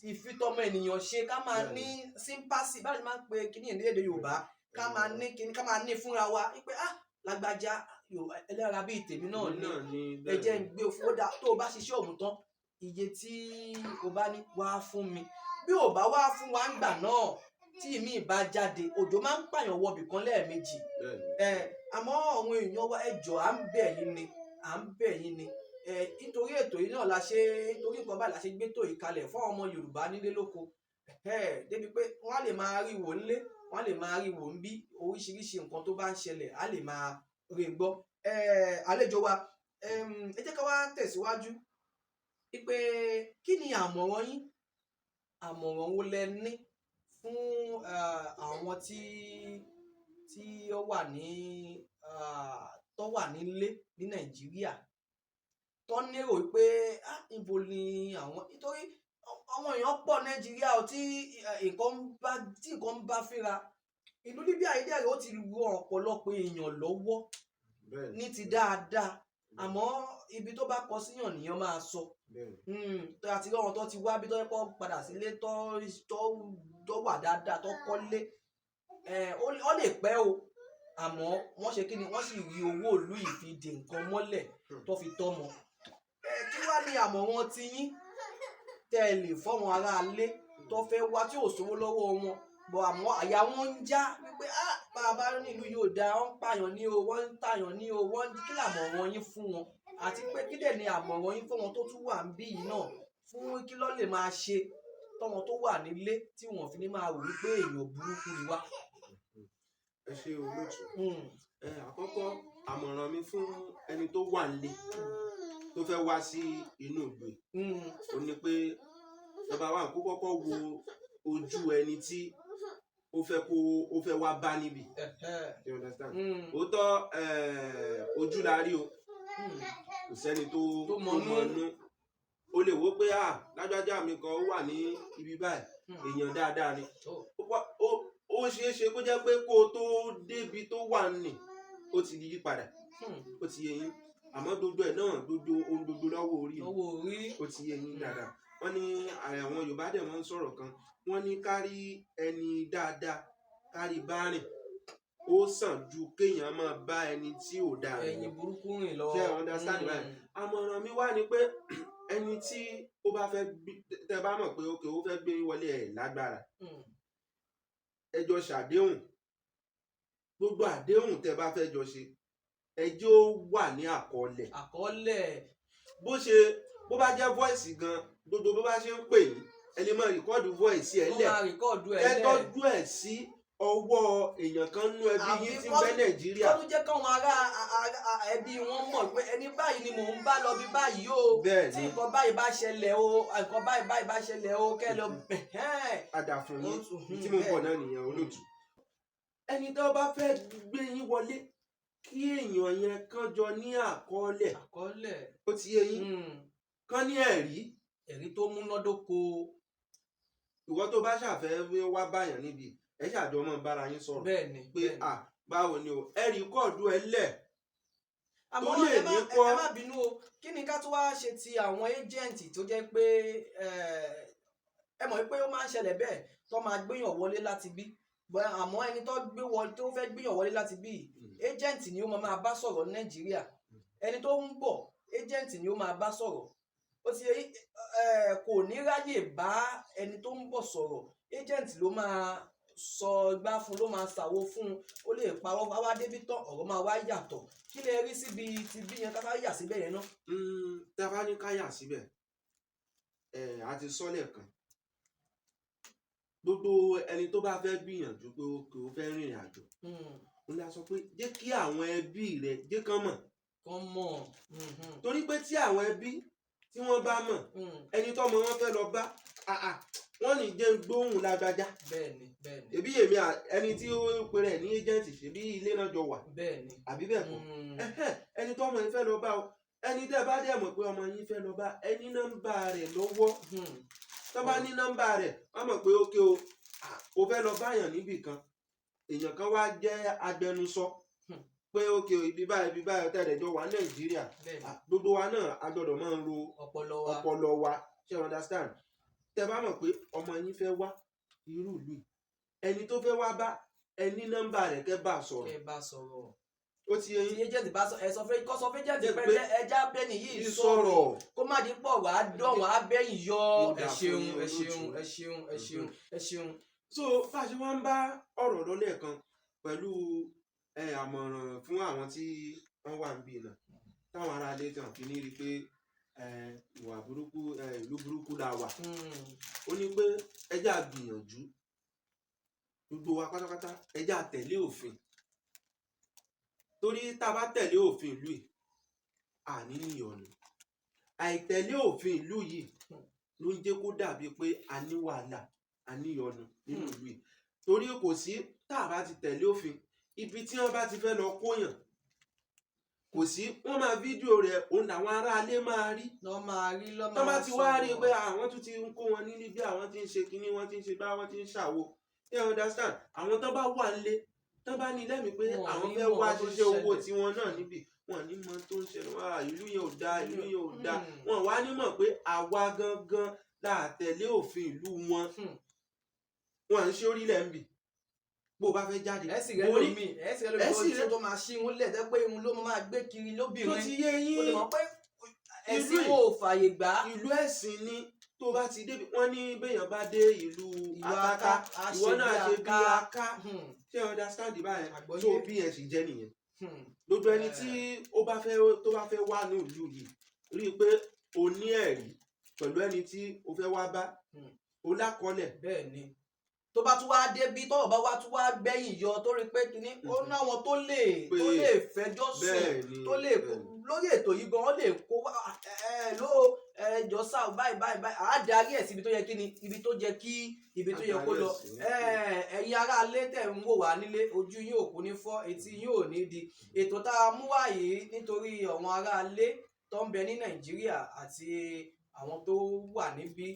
ìfitọ́mọ ènìyàn ṣe ká máa ní sympathy báyìí máa ń pe kíní yìí ní èdè Yorùbá ká máa ní kíní ká máa ní fúnra wa wípé lágbájá ẹlẹ́ra bíi tèmi náà ní ẹ jẹ́ ń gbé fún ó tó o bá ṣiṣẹ́ òun tán iye tí o bá ní wá fún mi bí o bá wá fún wa ń gbà náà tí mi bá jáde òjò máa ń pààyàn wọbì kan lẹ́ẹ̀mejì àmọ́ àwọn èèyàn wa ẹjọ́ à ń bẹ̀ yín ni nítorí ètò yìí náà nítorí nǹkan báyìí la ṣe gbé tó yìí kalẹ̀ fún ọmọ Yorùbá nílé lóko débi pé wọ́n á lè máa rí wò nílé wọ́n á lè máa rí wò ń bí oríṣiríṣi nǹkan tó bá ń ṣẹlẹ̀ á lè máa rí gbọ́ àlejò wa ẹ jẹ́ ká wá tẹ̀síwájú wípé kí ni àmọ̀ràn wo lẹ ní fún àwọn tí ó wà nílé ní Nàìjíríà tó nírò pé ibo ni àwọn nítorí àwọn èèyàn pọ̀ Nàìjíríà tí nǹkan ń bá fínra ìlú Libya yìí dẹ̀rẹ̀ ó ti ru ọ̀pọ̀lọpọ̀ èèyàn lọ́wọ́ ní ti dáadáa àmọ́ ibi tó bá kọ síyàn nìyẹn máa sọ àti lọ́wọ́ tó ti wá bí tó yẹ kó padà sílé tó wà dáadáa tó kọ́lé ó lè pẹ́ o àmọ́ wọ́n ṣe kí ni wọ́n sì rí owó ìlú yìí fi dè nǹkan mọ́lẹ̀ tó fi tọ́mọ kí wá ní àmọ̀ràn ti yín tẹ́ ẹ lè fọ́wọn aráalé tó fẹ́ wá tí ò sówó lọ́wọ́ wọn bọ̀ àmọ́ àyà wọn ń já wípé bàbá nílùú yóò da wọ́n ń pààyàn ní o wọ́n ń tààyàn ní o wọ́n kí làmọ̀ràn yín fún wọn àti pé kí dẹ̀ ni àmọ̀ràn yín fún wọn tó tún wà ń bí yìí náà fún kí ló lè máa ṣe tọ́wọn tó wà nílé tí wọ́n fi ní máa wò wípé èèyàn burúkú ni wá. ẹ ṣe olóòtú àkọ́kọ́ àmọ̀ràn mi fún ẹni tó wà nílé tó fẹ́ wá sí inú ìlú ó ní pé ìjọba wa kó kọ́kọ́ wo ojú ẹni tí ó fẹ́ wá bá níbi you understand òótọ́ ojú la rí o kò sẹ́ni tó mọ̀ nú o lè wò pé lágbájá mi kan ó wà ní ibi báyìí èèyàn dáadáa ni ó ṣeé ṣe kó jẹ́ pé kó o tó débi tó wà ní ó ti yí padà ó ti yé yín àmọ́ gbogbo ẹ̀ náà ohun gbogbo lọ́wọ́ orí ó ti yé yín dáadáa wọ́n ní àwọn Yorùbá dẹ̀ wọ́n ń sọ̀rọ̀ kan wọ́n ní kárí ẹni dáadáa kárí bá rìn ó sàn ju kéèyàn máa bá ẹni tí ò dáa rìn ẹ̀yin burúkú rìn lọ ṣe understand báyìí àmọ̀ràn mi wá ni pé ẹni tí ó bá fẹ́ tẹ bá mọ̀ pé ókè ó fẹ́ gbé wọlé ẹ̀ lágbára ẹ jọ ṣàdéhùn gbogbo àdéhùn tẹ bá fẹ́ jọ ṣe ẹjọ́ wà ní àkọọ́lẹ̀ bó bá jẹ́ voice gan gbogbo bó bá ṣe ń pè yín ẹ lè máa rìkọ́ọ̀dù voice ẹ lẹ̀ ẹ tọ́jú ẹ̀ sí ọwọ́ èèyàn kan nú ẹbí yín tí ń bẹ Nàìjíríà. kọ́ ló jẹ́ káwọn ará ẹbí wọn mọ̀ pé ẹni báyìí ni mò ń bá lọ bí báyìí o tí nǹkan báyìí bá ṣẹlẹ̀ o nǹkan báyìí bá ṣẹlẹ̀ o kẹ́ lọ. àdàfún yín tí mo bọ̀ náà nìyẹn olóòtú. ẹni tó bá fẹ́ gbé yín wọlé kí èèyàn yẹn kàn jọ ní àkọọ́lẹ̀ ó ti yé yín kàn ní ẹ̀rí tó múnádóko. ìwọ tó bá ṣàfẹ́ wá báyàn níbi ẹ ṣàjọ mọ́ bára yín sọ̀rọ̀ pé báwo ni o ẹ rìkọ́ọ̀dù ẹ lẹ̀ àmọ́ ẹ má bínú o kí ni ká tó wá ṣe ti àwọn ẹ́jẹ̀ǹtì tó jẹ́ pé ẹ mọ̀ pé ó máa ń ṣẹlẹ̀ bẹ́ẹ̀ tó máa gbéyàn wọlé láti bí àmọ́ ẹni tó fẹ́ gbéyàn wọlé láti bí ẹ́jẹ̀ǹtì ni ó máa bá sọ̀rọ̀ Nàìjíríà ẹni tó ń bọ̀ ẹ́jẹ̀ǹtì ni ó máa bá sọ̀rọ̀ ó ti kò ní ráyè bá ẹni tó ń bọ̀ sọ̀rọ̀ ẹ́jẹ̀ǹtì ló máa sọ gbá fún ló máa ṣàwo fún ó lè parọ́ wá débi tán ọ̀rọ̀ máa wá yàtọ̀ kí lè rí síbi ti bí yẹn ká yà síbẹ̀ yẹn náà. tá a bá ní ká yà síbẹ̀ a ti sọ lẹ́ẹ̀kan gbogbo ẹni tó bá fẹ́ gbìyànjú pé ó fẹ́ rìnrìn àjò ó lè sọ pé jẹ́ kí àwọn ẹbí rẹ̀ jẹ́ kán mọ̀ torí pé tí àwọn ẹbí tí wọ́n bá mọ̀ ẹni tọ́mọ wọn fẹ́ lọ bá wọ́n ní jẹ́ gbóhùn lágbájá ẹbí èmi ẹni tí ó pèrè ní ẹ́jẹ̀ǹtì ṣe bí ilé náà jọ wà àbí bẹ́ẹ̀ kọ́ ẹni tọ́mọ yín fẹ́ lọ bá o ẹni tẹ́ bá dẹ̀ mọ̀ pé ọmọ yín fẹ́ lọ bá ẹni nọ́mbà rẹ̀ lọ́wọ́ tó bá ní nọ́mbà rẹ̀ wọ́n mọ̀ pé ókè o fẹ́ lọ báyàn níbì kan èèyàn kan wá jẹ́ agbẹnusọ pé ókè ibi báyìí tẹ̀lé jọ wà Nàìjíríà gbogbo wa náà a gbọ́dọ̀ máa ń ro ọpọlọ wa ṣe understand tẹ́ bá mọ̀ pé ọmọ yín fẹ́ wá irú ìlú ẹni tó fẹ́ wá bá ẹni nọ́mbà rẹ̀ kẹ́ bá sọ̀rọ̀ ó ti yẹ yín ejẹ̀ǹtì bá sọ fẹ́ kọ́ sọ fẹ́ jẹ́ǹtì pé ẹja bẹ́ni yìí sọ̀rọ̀ kó má di pọ̀ wá dọ̀wọ́ abẹ́yìn yọ ẹ ṣeun. so bá a ṣe wá ń bá ọ̀rọ̀ lọ lẹ́ẹ̀kan pẹ̀lú àmọ̀ràn fún àwọn tí wọ́n wà níbí náà táwọn aráalé tàn fi ní rí pé ìwà burúkú ìlú burúkú la wà ó ní pé ẹjá gbìyànjú gbogbo wa pátápátá ẹjá tẹ̀lé òfin torí tá a bá tẹ̀lé òfin ìlú yìí àní níyọnu àìtẹ̀lé òfin ìlú yìí ló ń jẹ́ kó dàbí pé a ní wàhálà a níyọnu nínú ìlú yìí torí kò sí tá a bá ti tẹ̀lé òfin ibi tí wọ́n bá ti fẹ́ lọ kóyàn kò sí wọ́n máa fídíò rẹ̀ òun làwọn aráalé máa rí tó bá ti wá rí i pé àwọn tún ti ń kó wọn ní Libya àwọn tí ń ṣe kinní wọ́n ti ń ṣe gbá wọ́n ti ń ṣàwo you understand àwọn tó bá wà nílé tó bá ní lẹ́mìí pé àwọn fẹ́ wá ṣiṣẹ́ owó tiwọn náà níbí wọn ní mọ̀ tó ń ṣẹlẹ̀ wá ìlú yẹn ò dáa ìlú yẹn ò dáa wọn wá ní mọ̀ pé àwa gangan la tẹ̀lé òfin ìlú wọn wọn ń ṣe orílẹ̀ ń bì bó o bá fẹ́ jáde ẹ̀sìn rẹ̀ lómi tó máa ṣí wọn lẹ̀ tẹ́ pé òun ló máa gbé kiri lóbìnrin tó ti yé yín ó lè mọ̀ pé ẹ̀sìn ò fààyè gbà ìlú ẹ̀sìn ni tó bá ti débi wọ́n ní béèyàn bá dé ìlú akáká ìwọ náà ṣe bí aká ṣé understand báyẹn tó bí ẹ̀ sì jẹ́ nìyẹn gbogbo ẹni tí ó bá fẹ́ wá ní ìlú yìí rí i pé o ní ẹ̀rí pẹ̀lú ẹni tí o fẹ́ wá bá o lákọọ́lẹ̀. bẹ́ẹ̀ ni tó bá tún wá débi tọ́wọ́ bá wá tún wá gbẹ̀yìn yọ tó rí pé kínní ó náwọn tó lè fẹjọ́ sùn tó lè lórí ètò yìí gan ó lè kó wá ẹjọ́ sáà báyìí àádarí ẹ̀ sí ibi tó yẹ kí ni ibi tó yẹ kó lọ ẹ̀yin aráalé tẹ̀ ń wò wá nílé ojú yín ò kú ní fọ́ etí yín ò ní di ètò tá a mú wá yìí nítorí àwọn aráalé tó ń bẹ ní Nàìjíríà àti àwọn tó wà níbí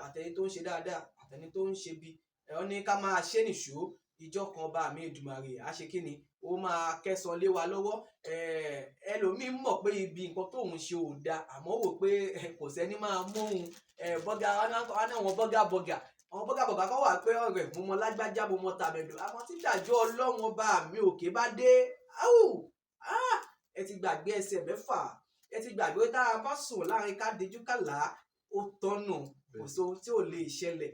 àtẹni tó ń ṣe dáadáa àtẹni tó ń ṣe bí ẹ ní ká máa ṣe nìṣó ìjọ kan bá mi Èdùmàrè á ṣe kí ni ó máa kẹsàn lé wa lọ́wọ́ ẹlòmíín mọ̀ pé ibi nǹkan tóun ṣe ò dáa àmọ́ wò pé kò sẹ́ni máa móhun bọ́gà àwọn bọ́gà kan wà pé ọ̀rẹ́ mo mọ lágbájá mo mọ tàbẹ̀dọ̀ àmọ́ tí ìdájọ́ Ọlọ́run bá mi òkè bá dé ẹ ti gbàgbé ẹsẹ̀ mẹ́fà ẹ ti gbàgbé tá a bá sùn láàrin ká dijú kàlá ó tọ́nà kò sí ohun tí ò lè ṣẹlẹ̀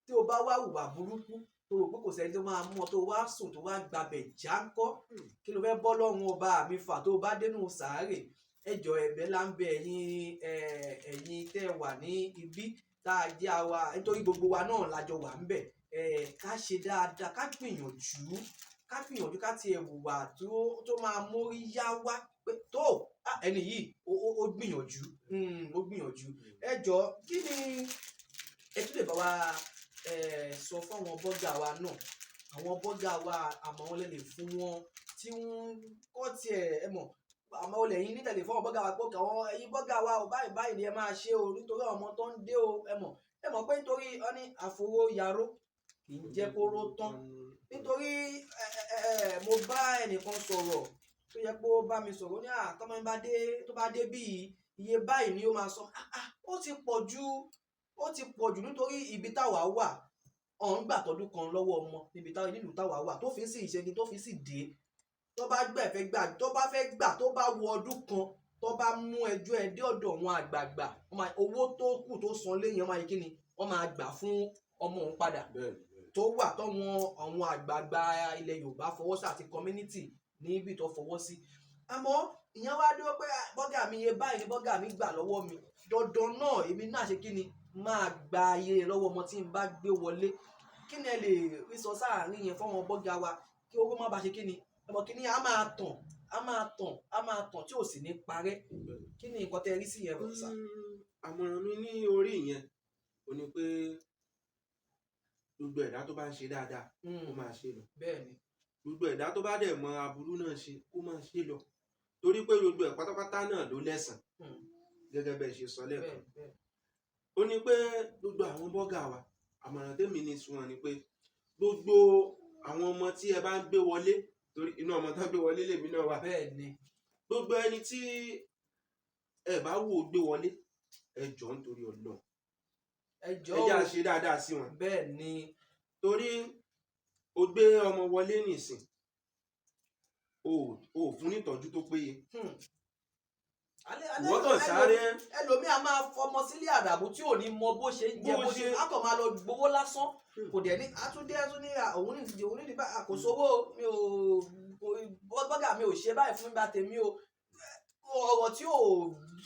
tí o bá wá hùwà burúkú tó rò pé kò sẹ́ni tó máa mú ọ tó wá sùn tó wá gbabẹ̀ jáńkọ́ kí ló fẹ́ bọ́ lọ́rùn ọba mi fà tó bá dénú sàárè ẹjọ́ ẹ̀bẹ̀ là ń bẹ ẹ̀yin tẹ́ ẹ wà ní ibi tá a jẹ́ àwa nítorí gbogbo wa náà lájọ wà ń bẹ̀ ká ṣe dáadáa ká gbìyànjú ká tiẹ̀ hùwà tó máa mórí yá wá pé tó ẹni yìí ó gbìyànjú ẹjọ́ kí ni ẹ tún lè bá wa sọ fún àwọn bọ́gà wa náà àwọn bọ́gà wa àmọ́ wọn lè fún wọn tí wọ́n kọ́ tiẹ̀ ẹ mọ̀ àmọ́ olè yín nítẹ̀lé fún àwọn bọ́gà wa pé àwọn ẹ̀yin bọ́gà wa ò báyìí ni ẹ máa ṣe o nítorí àwọn ọmọ tó ń dé o ẹ mọ̀ pé nítorí ọ ní àfowó yaró kì í jẹ́ kó ró tán nítorí mo bá ẹnìkan sọ̀rọ̀ tó yẹ pé ó bá mi sọ̀rọ̀ ní àtọ́mọ tó bá dé bíi iye báyìí ni ó máa sọ ó ti pọ̀ jù nítorí ibi táwa wà ọ̀hún gbà tọdún kan lọ́wọ́ ọmọ nílùú táwa wà tó fi sí ìṣẹ́ni tó fi sí dé tó bá fẹ́ gbà tó bá wọ ọdún kan tó bá mú ẹjọ́ ẹ dé ọ̀dọ̀ wọn àgbààgbà owó tó kù tó san léyìn ọmọ yìí kíni wọ́n máa gbà fún ọmọ òun padà tó wà àwọn àgbààgbà ilẹ̀ Yorùbá fọwọ́ sí àti community níbi tó fọwọ́ sí àmọ́ ìyẹn wá dúró pé bọ́gà mi iye báyìí ni bọ́gà mi gbà lọ́wọ́ mi dandan náà èmi náà ṣe kíni máa gba ayé lọ́wọ́ ọmọ tí n bá gbé wọlé kí ni ẹ lè rí sọ sáàárín yẹn fún àwọn bọ́gà wa kí owó má ba ṣe kíni ọmọ kíní a máa tàn tí ò sì ní parẹ́ kí ni nǹkan tẹ́ rí sí yẹn sá. àmọ̀ràn mi ní orí yẹn ò ní pé gbogbo ẹ̀dá tó bá ń ṣe dáadáa kó máa ṣe lọ gbogbo ẹ̀dá tó bá dẹ̀ mọ aburú náà ṣe kó máa ṣe lọ torí pé gbogbo ẹ̀ pátápátá náà ló lẹ́san gẹ́gẹ́ bẹ́ẹ̀ ṣe sọ lẹ́ẹ̀kan ó ní pé gbogbo àwọn bọ́gà wa àmọ̀ràn tèmi ní sùn wọn ni pé gbogbo àwọn ọmọ tí ẹ bá ń gbé wọlé torí inú ọmọ tó gbé wọlé lèmi náà wà gbogbo ẹni tí ẹ bá wò gbé wọlé ẹ jọ̀ọ́ nítorí Ọlọ́run ẹ já ṣe dáadáa sí wọn torí o gbé ọmọ wọlé nìsín o fún nítọ́jú tó péye wọ́n kàn sáré ẹlòmíì a máa fọmọ sílé àdàbò tí ò ní mọ bó ṣe ń jẹ bó ṣe á kàn máa lọ gbowó lásán kò dẹ̀ ní àtúndé òun ní bá àkóso owó mi ò bọ́gà mi ò ṣe báyìí fún ìgbà tèmi o ọ̀rọ̀ tí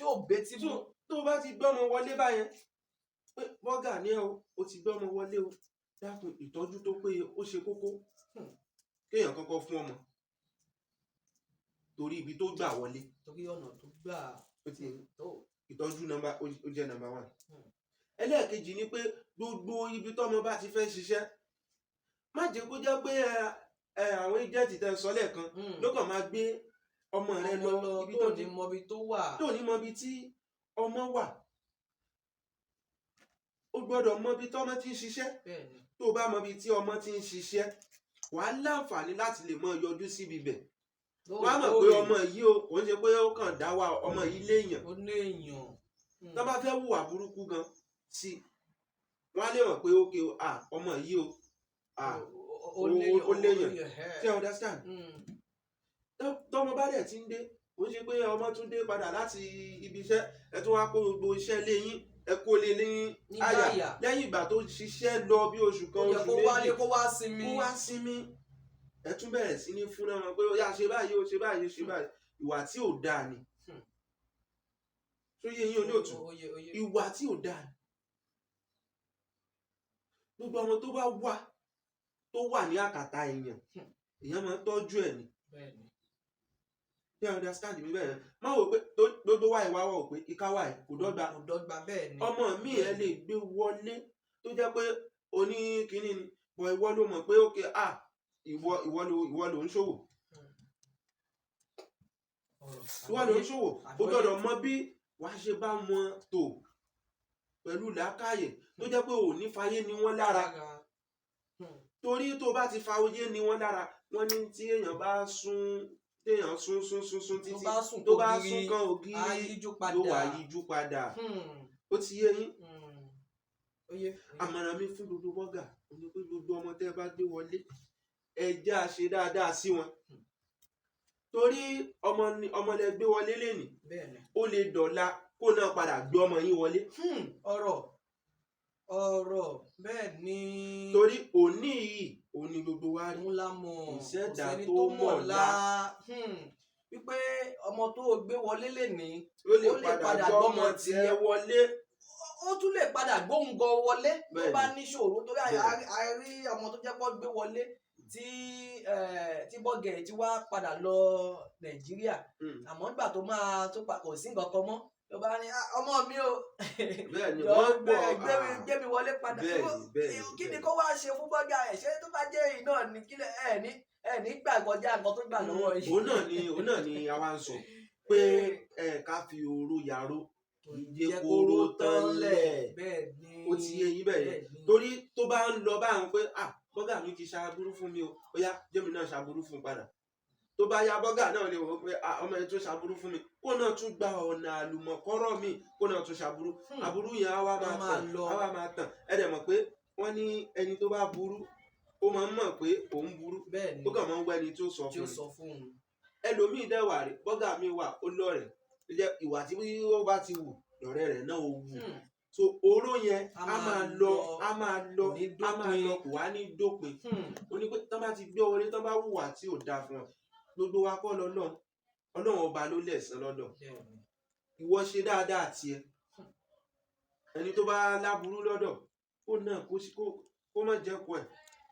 ò betí mú. tó o bá ti gbọ́mọ wọlé báyẹn pé bọ́gà ní ẹ o ti gbọ́mọ wọlé o dákun ìtọ́jú tó péye ó ṣe kókó kéèyàn kọ́kọ́ fún ọmọ torí ibi tó gbà wọlé torí ọ̀nà tó gbà ìtọ́jú ó jẹ́ nọ́mbà 1 ẹlẹ́ẹ̀kejì ni pé gbogbo ibi tọ́mọ bá ti fẹ́ ṣiṣẹ́ má jẹ́ kó jẹ́ pé àwọn ẹjẹ̀ǹtì tẹ́ sọ lẹ́ẹ̀kan ló kàn máa gbé ọmọ rẹ lọ ibi tó ní mọ ibi tí ọmọ wà ó gbọ́dọ̀ mọ ibi tọ́mọ ti ń ṣiṣẹ́ tó bá mọ ibi tí ọmọ ti ń ṣiṣẹ́ wàá láǹfààní láti lè mọ yọjú síbi bẹ̀ wàá mọ̀ pé ọmọ yìí o kò ń ṣe pé ó kàn dá wà ọmọ yìí léèyàn tó bá fẹ́ hùwà burúkú gan sí wọ́n á lè mọ̀ pé ókè ọmọ yìí o ó léèyàn ṣé you understand tọ́mọ bá dẹ̀ ti ń dé ó ṣe pé ọmọ tún dé padà láti ibi iṣẹ́ ẹ tún wá kó gbogbo iṣẹ́ lé yín ẹ kó lé ní àyà lẹ́yìn ìgbà tó ṣiṣẹ́ lọ bí oṣù kan oṣù méjì kó wá sinmi ẹ tún bẹ̀rẹ̀ sí ní fún náà pé ó yá ṣe báyìí ó ṣe báyìí ó ṣe báyìí ìwà tí ò dáa ni tó yẹ yín olóòtú ìwà tí ò dáa ni gbogbo ọmọ tó wà ní àkàtà èèyàn máa ń tọ́jú ẹ̀ ni you understand mi bẹ́ẹ̀ má wò pé gbogbo wa ìwà wọ̀ pé ìka wa ẹ̀ kò dọ́gba ọmọ mi ẹ lè gbé wọlé tó jẹ́ pé oní kínní ni bọ̀ ìwọ ló mọ̀ pé ókè ìwọ ló ń ṣòwò ó gbọ́dọ̀ mọ bí wàá ṣe bá wọn tò pẹ̀lú làákàyè tó jẹ́ pé ò ní fayé ni wọ́n lára torí tó bá ti fa oyé ni wọ́n lára wọ́n ní tí èèyàn bá téèyàn sún títí tó bá sún kan ògiri ló wà yíjú padà ó ti yé yín àmọ̀ràn mi fún gbogbo bọ́gà ó ní pé gbogbo ọmọ tẹ́ bá gbé wọlé ẹ já ṣe dáadáa sí wọn torí ọmọ lẹ gbé wọlé lẹ́nìí bẹ́ẹ̀ni ó lè dọ̀la kó náà padà gbé ọmọ yín wọlé. ọ̀rọ̀ bẹ́ẹ̀ ni. torí òní yìí òní gbogbo wa rí ìṣẹ̀dá tó mọ̀ọ́lá wípé ọmọ tó gbé wọlé lẹ́nìí ó lè padà gbọ́mọ tiẹ̀ wọlé. ó tún lè padà gbóhùn gan wọlé tó bá níṣòro torí àárí ọmọ tó jẹ́ pọ́ gbé wọlé tí bọ́gẹ̀ tí wá padà lọ Nàìjíríà àmọ́ nígbà tó máa tó kò sí nǹkan kan mọ́ ló bá ní ọmọ mi o jọ gbé mi wọlé padà kí ni kó wá ṣe fún bọ́gà ẹ̀ ṣé tó bá jẹ́ èyí náà ní kílẹ̀ ẹ̀ ní gbà kọjá nǹkan tó gbà lọ́wọ́ yìí. òun náà ni a wá ń sọ pé ká fi oró yaró ìjẹ́ kóró tán lẹ̀ ó ti yé yín bẹ́ẹ̀ yẹn torí tó bá ń lọ báyìí pé bọ́gà mi ti ṣàbúrú fún mi o ó yá jẹ́mi náà ṣàbúrú fún padà tó bá yá bọ́gà náà lè wò ó pé ọmọ yẹn tó ṣàbúrú fún mi kó náà tún gba ọ̀nà àlùmọ̀kọ́rọ̀ mi kó náà tún ṣàbúrú àbúrú yẹn á wá máa tàn ẹ dẹ̀ mọ̀ pé wọ́n ní ẹni tó bá burú ó máa ń mọ̀ pé òun burú ó kàn máa ń wá ẹni tó sọ fún un ẹlòmíì dẹ̀ wà rí bọ́gà mi wà ó lọ́rẹ̀ẹ́ ìwà tí ó bá ti wù lọ́rẹ́ rẹ̀ náà ó wù so oró yẹn a máa lọ kò wá ní dópin ó ní pé tán bá ti gbé orí tán bá hùwà tí ò dáa fún ọ gbogbo wa kọ́ Ọlọ́run ọba ló lẹ̀san lọ́dọ̀ ìwọ ṣe dáadáa tiẹ̀ ẹni tó bá láburú lọ́dọ̀ kó náà kó má jẹ́ kó ẹ̀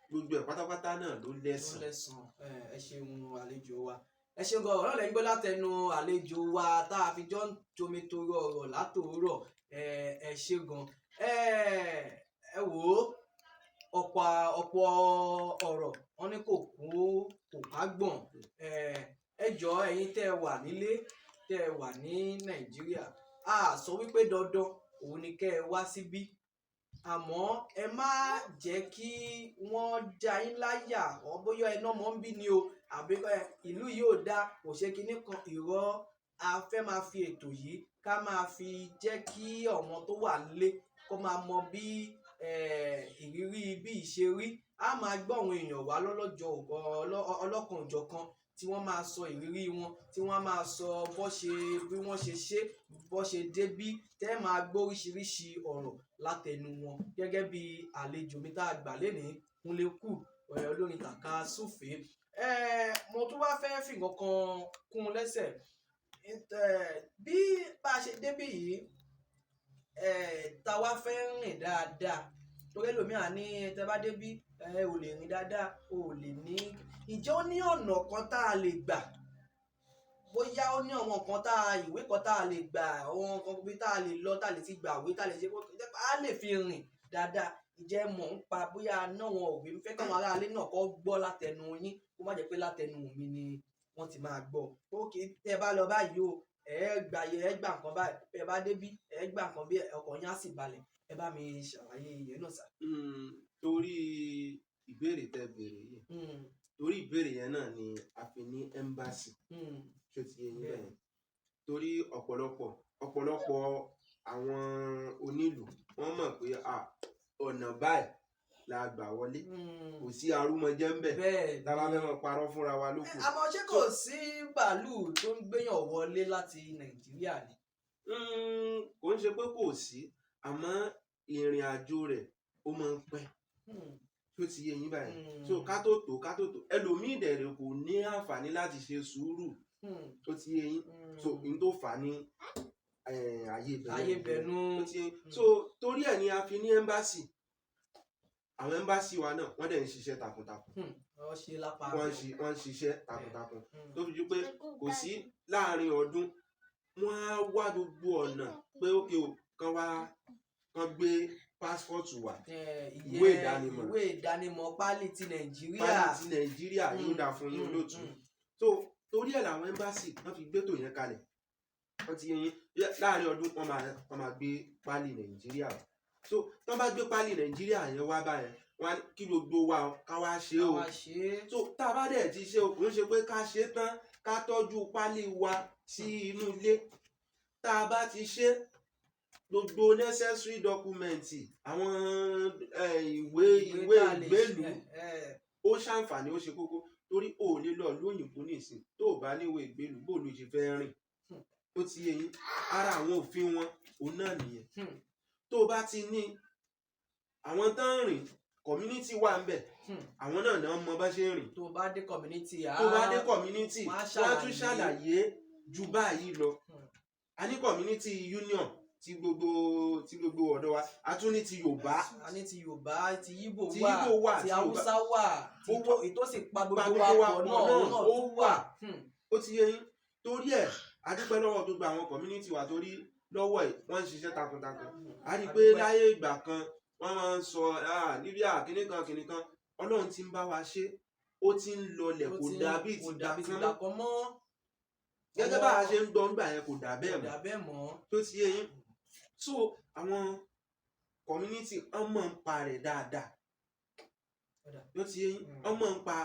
gbogbo ẹ̀ pátápátá náà ló lẹ́san. ẹ ṣeun àlejò wa ẹ ṣeun gan ọ̀rọ̀ lẹ́yìn gbọ́ látẹnu àlejò wa tá a fi jọ ń tomi torí ọ̀rọ̀ látòórọ̀ ẹ ṣe gan ẹ wò ó ọ̀pọ̀ ọ̀rọ̀ wọn ní kò ká gbọ̀n ẹ jọ ẹ̀yin tẹ́ ẹ wà nílé tẹ́ ẹ wà ní Nàìjíríà a sọ wípé dandan òun ni kẹ́ ẹ wá síbí àmọ́ ẹ má jẹ́ kí wọ́n já yín láyà ọ bóyá iná mọ́ ń bí ni o àbí ìlú yóò dá kò ṣe kinní kan irọ́ a fẹ́ máa fi ètò yìí ká máa fi jẹ́ kí ọ̀wọ́n tó wà nílé kó máa mọ bí ìrírí bí ìṣe rí a máa gbọ́ àwọn èèyàn wá lọ́lọ́jọ́ ọlọ́kan òjọ̀kan tí wọ́n máa sọ ìrírí wọn tí wọ́n máa sọ bí wọ́n ṣe bó ṣe débí tẹ́ máa gbọ́ oríṣiríṣi ọ̀rọ̀ látẹnu wọn gẹ́gẹ́ bí àlejò mi tá a gbà lénìí Kúnlékù olórin tàka súfèé mo tún wá fẹ́ fi nǹkan kan kún un lẹ́sẹ̀ bí bá a ṣe débí yìí tá a wá fẹ́ rìn dáadáa torí ẹlòmíràn ní tẹ́ bá débí ò lè rìn dáadáa ò lè ní ìjẹ́ ó ní ọ̀nà kan tá a lè gbà bóyá ó ní àwọn kan ìwé kan tá a lè gbà àwọn nǹkan bí tá a lè lọ tá a lè ti gbà wé tá a lè ṣe á lè fi rìn dáadáa ìjẹ́ mọ̀ ń pa bóyá náà wọn òwe ń fẹ́ káwọn aráalé náà kọ́ gbọ́ látẹnu yín kó má jẹ́ pé látẹnu mi ni wọ́n ti máa gbọ́ ókè tẹ́ bá lọ báyìí o gbà nǹkan báyìí ẹ bá débí gbà nǹkan bí ọkọ̀ yín á sì balẹ̀ ẹ bá mi ṣàlàyé ìyẹn náà sà. torí ìbéèrè tẹ́ béèrè yìí torí ìbéèrè yẹn náà ni a fi ní ẹ́mbáàsì tó ti yẹ yín bẹ́ẹ̀ torí ọ̀pọ̀lọpọ̀ àwọn onílù wọ́n mọ̀ pé ọ̀nà báyìí la gbà wọlé kò sí arúmọjẹ́ ń bẹ̀ tá a bá fẹ́ mọ parọ́ fúnra wa ló kù. àmọ́ ṣé kò sí bàálù tó ń gbéyàn wọlé láti Nàìjíríà ni. kò ń ṣe pé kò sí àmọ́ ìrìn àjò rẹ̀ ó máa ń pẹ́ tó ti yé yín báyìí so ká tó tó ẹlòmíì dẹ̀rẹ̀ kò ní àǹfààní láti ṣe sùúrù tó ti yé yín so n tó fà ní ayé bẹ̀rù so torí ẹ̀ ni a fi ní ẹ́mbáàsì àwọn ẹ́mbáàsì wa náà wọ́n dẹ̀ ń ṣiṣẹ́ takuntakun wọ́n ń ṣiṣẹ́ takuntakun tó fi ju pé kò sí láàrin ọdún wọ́n á wá gbogbo ọ̀nà pé ókè o kan gbé passport wa ìwé ìdánimọ̀ pálí ti Nàìjíríà yóò dà fún yín olóòtú so torí ẹ̀ làwọn ẹ́mbáàsì wọ́n fi gbé tòun yẹn kalẹ̀ wọ́n ti yẹn láàrin ọdún wọ́n máa gbé pálí Nàìjíríà so tó bá gbé pálí Nàìjíríà yẹn wá báyẹn wọ́n kí gbogbo wa ká wá ṣe o so tá a bá dẹ̀ ti ṣe o kò ń ṣe pé ká ṣe tán ká tọ́jú pálí wa sí inú ilé tá a bá ti ṣe gbogbo necessary document àwọn ìwé ìgbélú ó ṣàǹfààní ó ṣe kókó torí o ò lè lọ lóyìnbó nìsín tó o bá níwèé ìgbélú bó ló ṣe fẹ́ rìn ó ti yé yín ara àwọn òfin wọn òun náà nìyẹn tó o bá ti ní àwọn tó ń rìn community wà ń bẹ̀ àwọn náà mọ bá ṣe ń rìn tó o bá dé community wọ́n á tún ṣàlàyé ju báyìí lọ a ní community union ti gbogbo ọ̀dọ́ wa a tún ní ti Yorùbá a ní ti Yorùbá ti Ìgbò wà ti Haúsá wà ètò sì pa gbogbo wa pọ̀ náà ó wà ó ti yé yín torí ẹ̀ a dúpẹ́ lọ́wọ́ gbogbo àwọn community wa torí lọ́wọ́ ẹ̀ wọ́n ń ṣiṣẹ́ takuntakun a rí i pé láyé ìgbà kan wọ́n máa ń sọ Libya kìnìkan Ọlọ́run ti ń bá wa ṣe ó ti ń lọlẹ̀ kò dàbí ti dàkan mọ́ gẹ́gẹ́ bá a ṣe ń gbọ́ ńgbà yẹn kò dà bẹ́ẹ̀ mọ́ tó ti yé yín so àwọn community ọmọ ń pa rẹ̀ dáadáa tó ti yé yín ọmọ ń pa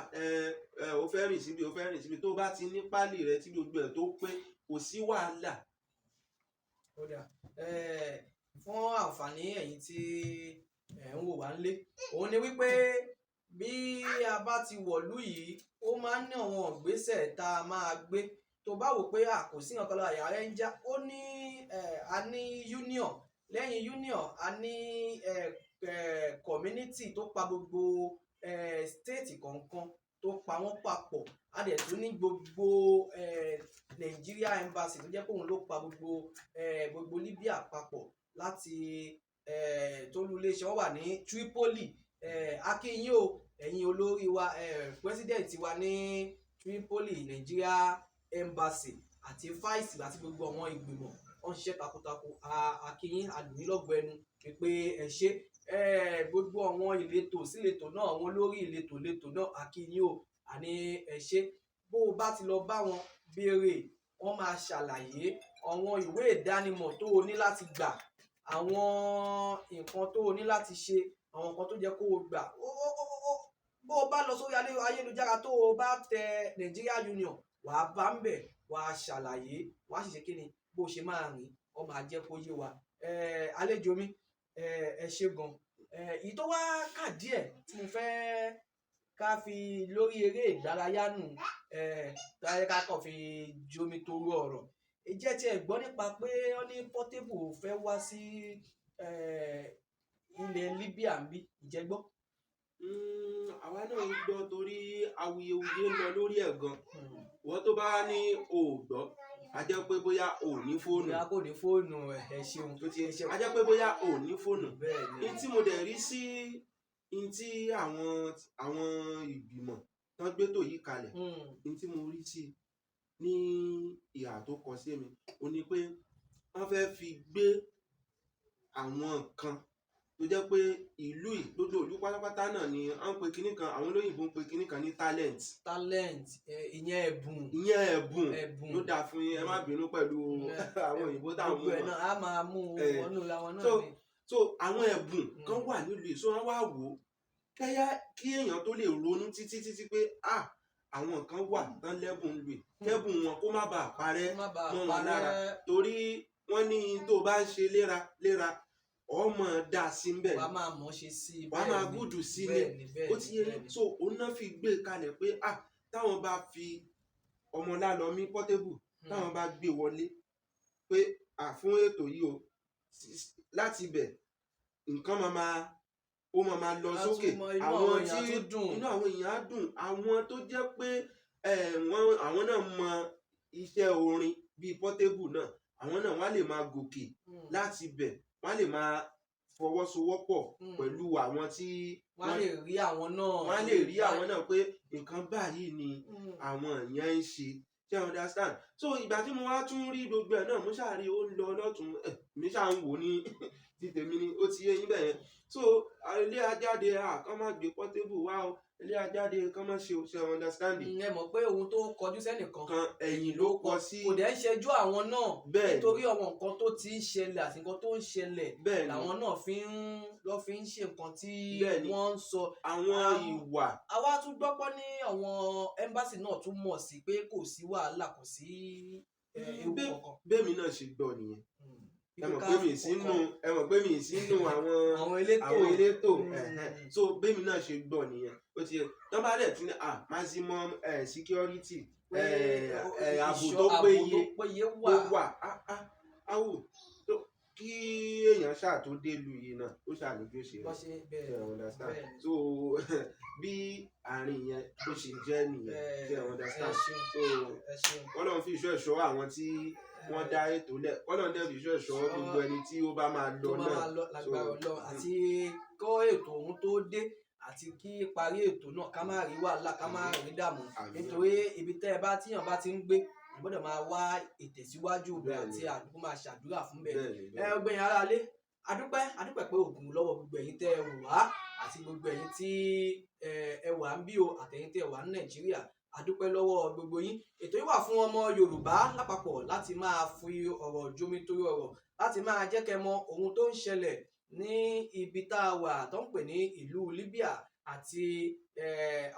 ó fẹ́ rìn síbi tó bá ti ní pálí rẹ̀ tí gbogbo ẹ̀ tó pé kò sí wàhálà. Fún àǹfààní ẹ̀yin tí ń wò wá nílé òun ni wípé bí a bá ti wọ̀lú yìí ó máa ń ní àwọn ìgbésẹ̀ tá a máa gbé tó bá wò pé kò sí nǹkan lọ àyà rẹ̀ ń já ó ní a ní union lẹ́yìn union a ní community tó pa gbogbo state kọ̀ọ̀kan tó pa wọ́n papọ̀ a dẹ̀ tún ní gbogbo Nigeria embassy tó jẹ́ pé òun ló pa gbogbo Libya papọ̀ láti tólú iléeṣẹ́ wọn wà ní Tripoli akínyìn o ẹ̀yin olórí wa president wa ní Tripoli Nigeria embassy àti vice àti gbogbo àwọn ìgbìmọ̀ wọ́n ṣiṣẹ́ takuntakun akínyìn àdùnnílọ́gbọ̀ ẹnu pé ẹ ṣe gbogbo àwọn ìletò síletò náà àwọn olórí ìletò náà akínyìn o àní ẹ ṣe bó o bá ti lọ bá wọn béèrè wọ́n máa ṣàlàyé àwọn ìwé ìdánimọ̀ tó o ní láti gbà àwọn nǹkan tó o ní láti ṣe àwọn nǹkan tó jẹ́ kó o gbà bó o bá lọ sórí ayélujára tó o bá tẹ Nigeria Union wàá bá ń bẹ̀ wàá ṣàlàyé wàá sì ṣe kí ni bó o ṣe máa rìn ọ máa jẹ́ kó yé wa àlejò mi ẹ ṣe gan èyí tó wá kà díẹ̀ tí mo fẹ́ ká fi lórí eré ìdárayá nù táyé ká kàn fi jomi tó rú ọ̀rọ̀ ìjẹ́ tí ẹ gbọ́ nípa pé wọ́n ní Portable fẹ́ wá sí ilẹ̀ Libya ń bí ìjẹ́ gbọ́. àwa náà ń gbọ́ torí awuyewuye ń lọ lórí ẹ̀ gan wọ́n tó bá ní òògbọ́ a jẹ́ pé bóyá ò ní fóònù. bóyá kò ní fóònù ẹ ṣeun. a jẹ́ pé bóyá ò ní fóònù. ní tí mo dẹ̀ rí sí ní tí àwọn ìgbìmọ̀ tán gbé tò yí kalẹ̀ ní tí mo rí sí ní ìhà tó kọ sí mi ó ní pé wọ́n fẹ́ fi gbé àwọn nǹkan tó jẹ́ pé ìlú gbogbo ìlú pátápátá náà ni wọ́n ń pe kinní kan àwọn olóyìnbó ń pe kinní kan ní talent. ìyẹn ẹ̀bùn ló dáa fún yín ẹ má bínú pẹ̀lú àwọn òyìnbó táwọn mú wọn. a máa mú wọn nù láwọn náà ni. so àwọn ẹ̀bùn kan wà nílùú yìí so wọ́n wá wò ó kí èèyàn tó lè ronú títí pé àwọn kan wà tán lẹ́bùn lù kẹ́bùn wọn kó má bàa parẹ́ mọ́ wọn lára torí wọ́n ní tó bá ń ṣe léra ọmọ dá sí ń bẹ̀ wàá máa mọ̀ ṣe sí i wàá máa gùdù sí ni ó ti yẹ so òun náà fi gbé kalẹ̀ pé táwọn bá fi ọmọ lálọ́mí Portable táwọn bá gbé wọlé pé fún ètò yìí o láti ibẹ̀ nǹkan máa lọ sókè àwọn tí inú àwọn èèyàn á dùn àwọn tó jẹ́ pé àwọn náà mọ iṣẹ́ orin bíi Portable náà àwọn náà wọ́n á lè máa gòkè láti ibẹ̀ wọ́n á lè máa fọwọ́sowọ́pọ̀ pẹ̀lú àwọn tí wọ́n á lè rí àwọn náà pé nǹkan báyìí ni àwọn èèyàn ń ṣe ṣe understand so ìgbà tí mo wá tún rí gbogbo ẹ̀ náà mo ṣàrí ó ń lọ lọ́tún mi ṣáà ń wò ní ti tèmi ni ó ti yé yín bẹ́ẹ̀ yẹn so ilé ajáde kán má gbé Portable wá o ilé ajáde kán má ṣe understanding. ẹ mọ̀ pé ohun tó kọjú sẹ́nìkan kan ẹ̀yìn ló kọ sí. kò dẹ̀ ń ṣẹjú àwọn náà nítorí àwọn nǹkan tó ti ń ṣẹlẹ̀ àti nǹkan tó ń ṣẹlẹ̀ làwọn náà fi ń ṣe nǹkan tí wọ́n ń sọ. àwọn ìwà. àwa tún gbọ́pọ́ ní àwọn ẹ́mbásì náà tún mọ̀ sí pé kò sí wàhálà kò sí ewu kankan. bẹ́ẹ̀ mi náà ṣe gbọ́ nìyẹn ẹ mọ̀ pé mi ì sínú àwọn elétò so bẹ́ẹ̀ mi náà ṣe gbọ́ nìyẹn ó ti yẹ tó bá dẹ̀ tún ní maximum security ààbò tó péye wà áwò kí èèyàn ṣáà tó dé lu yìí náà ó ṣàlójú ṣe rẹ understand so bí àárín yẹn bó ṣe jẹ́ nìyẹn ṣe understand so Ọlọ́run fi ìṣọ́ ẹ̀ṣọ́ àwọn tí wọ́n dá ètò lẹ̀ Ọlọ́run dẹ̀ fi ìṣọ́ ẹ̀ṣọ́ gbogbo ẹni tí ó bá máa lọ náà lágbára Ọlọ́run àti kọ́ ètò ohun tó dé àti kí parí ètò náà ká má rí wàhálà ká má rí dààmú nítorí ibi tẹ́ ẹ bá tíyàn bá ti ń gbé gbọ́dọ̀ máa wá ìtẹ̀síwájú bẹ̀ àti àdúgbò máa ṣàdúrà fún bẹ̀. Ọgbẹ́yìn ara lé adúpẹ́ pé ògùn lọ́wọ́ gbogbo ẹ̀yin tẹ́ ẹ wò wá àti gbogbo ẹ̀yin tí ẹ wà ń bí o àtẹ̀yin tẹ́ ẹ wà ní Nàìjíríà adúpẹ́ lọ́wọ́ gbogbo yín. Ètò yìí wà fún ọmọ Yorùbá lápapọ̀ láti máa fi ọ̀rọ̀ jomitoro ọ̀rọ̀ láti máa jẹ́ kẹ́ mọ ohun tó ń ṣẹlẹ̀ ní ibi tá a wà tó ń pè ní ìlú Libya àti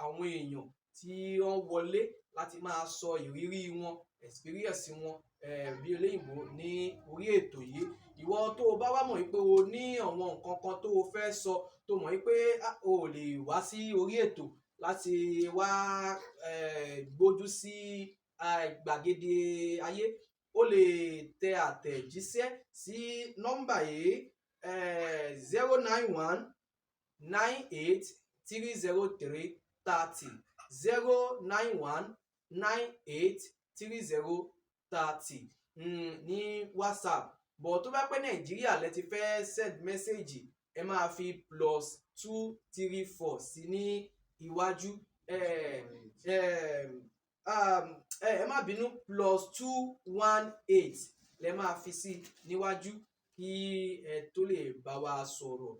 àwọn èèyàn tí wọ́n wọlé láti máa sọ ìrírí wọn experience wọn bí olóyìnbó ní orí ètò yìí. Ìwọ tó o bá wá mọ̀ wípé o ní àwọn nǹkan kan tó o fẹ́ sọ tó mọ̀ wípé o lè wá sí orí ètò láti wá gbójú sí gbàgede ayé o lè tẹ àtẹ̀jíṣẹ́ sí nọ́mbà yìí 091983030 091983030 ní WhatsApp. Bọ̀ tó bá pẹ́ Nàìjíríà lẹ ti fẹ́ send message ẹ máa fi +234 sí ní iwájú ẹ má bínú +218 lẹ máa fi sí níwájú kí ẹ tó lè bá wa sọ̀rọ̀.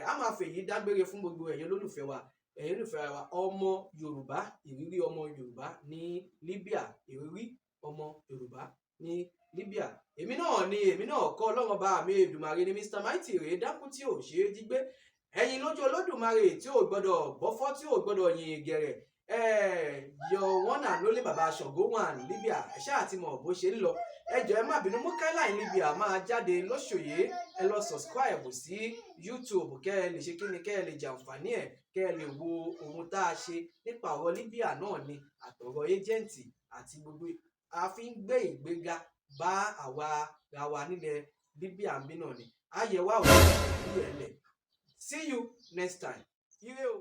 A máa fèyí dágbére fún gbogbo ẹ̀yin olólùfẹ́ wa ọmọ Yorùbá ìrírí ọmọ Yorùbá ní Libya ìrírí ọmọ Yorùbá ní Libya. Èmi náà kọ́ Ọlọ́run bá mi Èdùmàrè ní Mr. Mighty rèé dákún tí ò ṣe é jí gbé ẹ̀yin lójú Olódùmarè tí ò gbọ́dọ̀ bọ́fọ́ tí ò gbọ́dọ̀ yin gẹ̀rẹ̀ your one and only bàbá Ṣàngó wà ní Libya ẹ ṣáà ti mọ̀ bó ṣe ń lọ ẹ jọ̀ọ́ ẹ má bínú Mukaila Libya máa jáde lóṣòye ẹ lọ subscribe sí YouTube kẹ́ ẹ lè ṣe kí ni kẹ́ ẹ lè jàǹfààní ẹ̀ kẹ́ ẹ lè wo ohun tá a ṣe nípa ọ̀rọ̀ Libya náà ni àtọ̀rọ̀ ẹ́jẹ̀ǹtì àti gbogbo a fi ń gbé ìgbéga bá àwa ra wa nílẹ̀ Libya ń bí náà ni ayẹ̀wò àwọn ìlú ẹ̀ lẹ̀. See you next time. Ire o.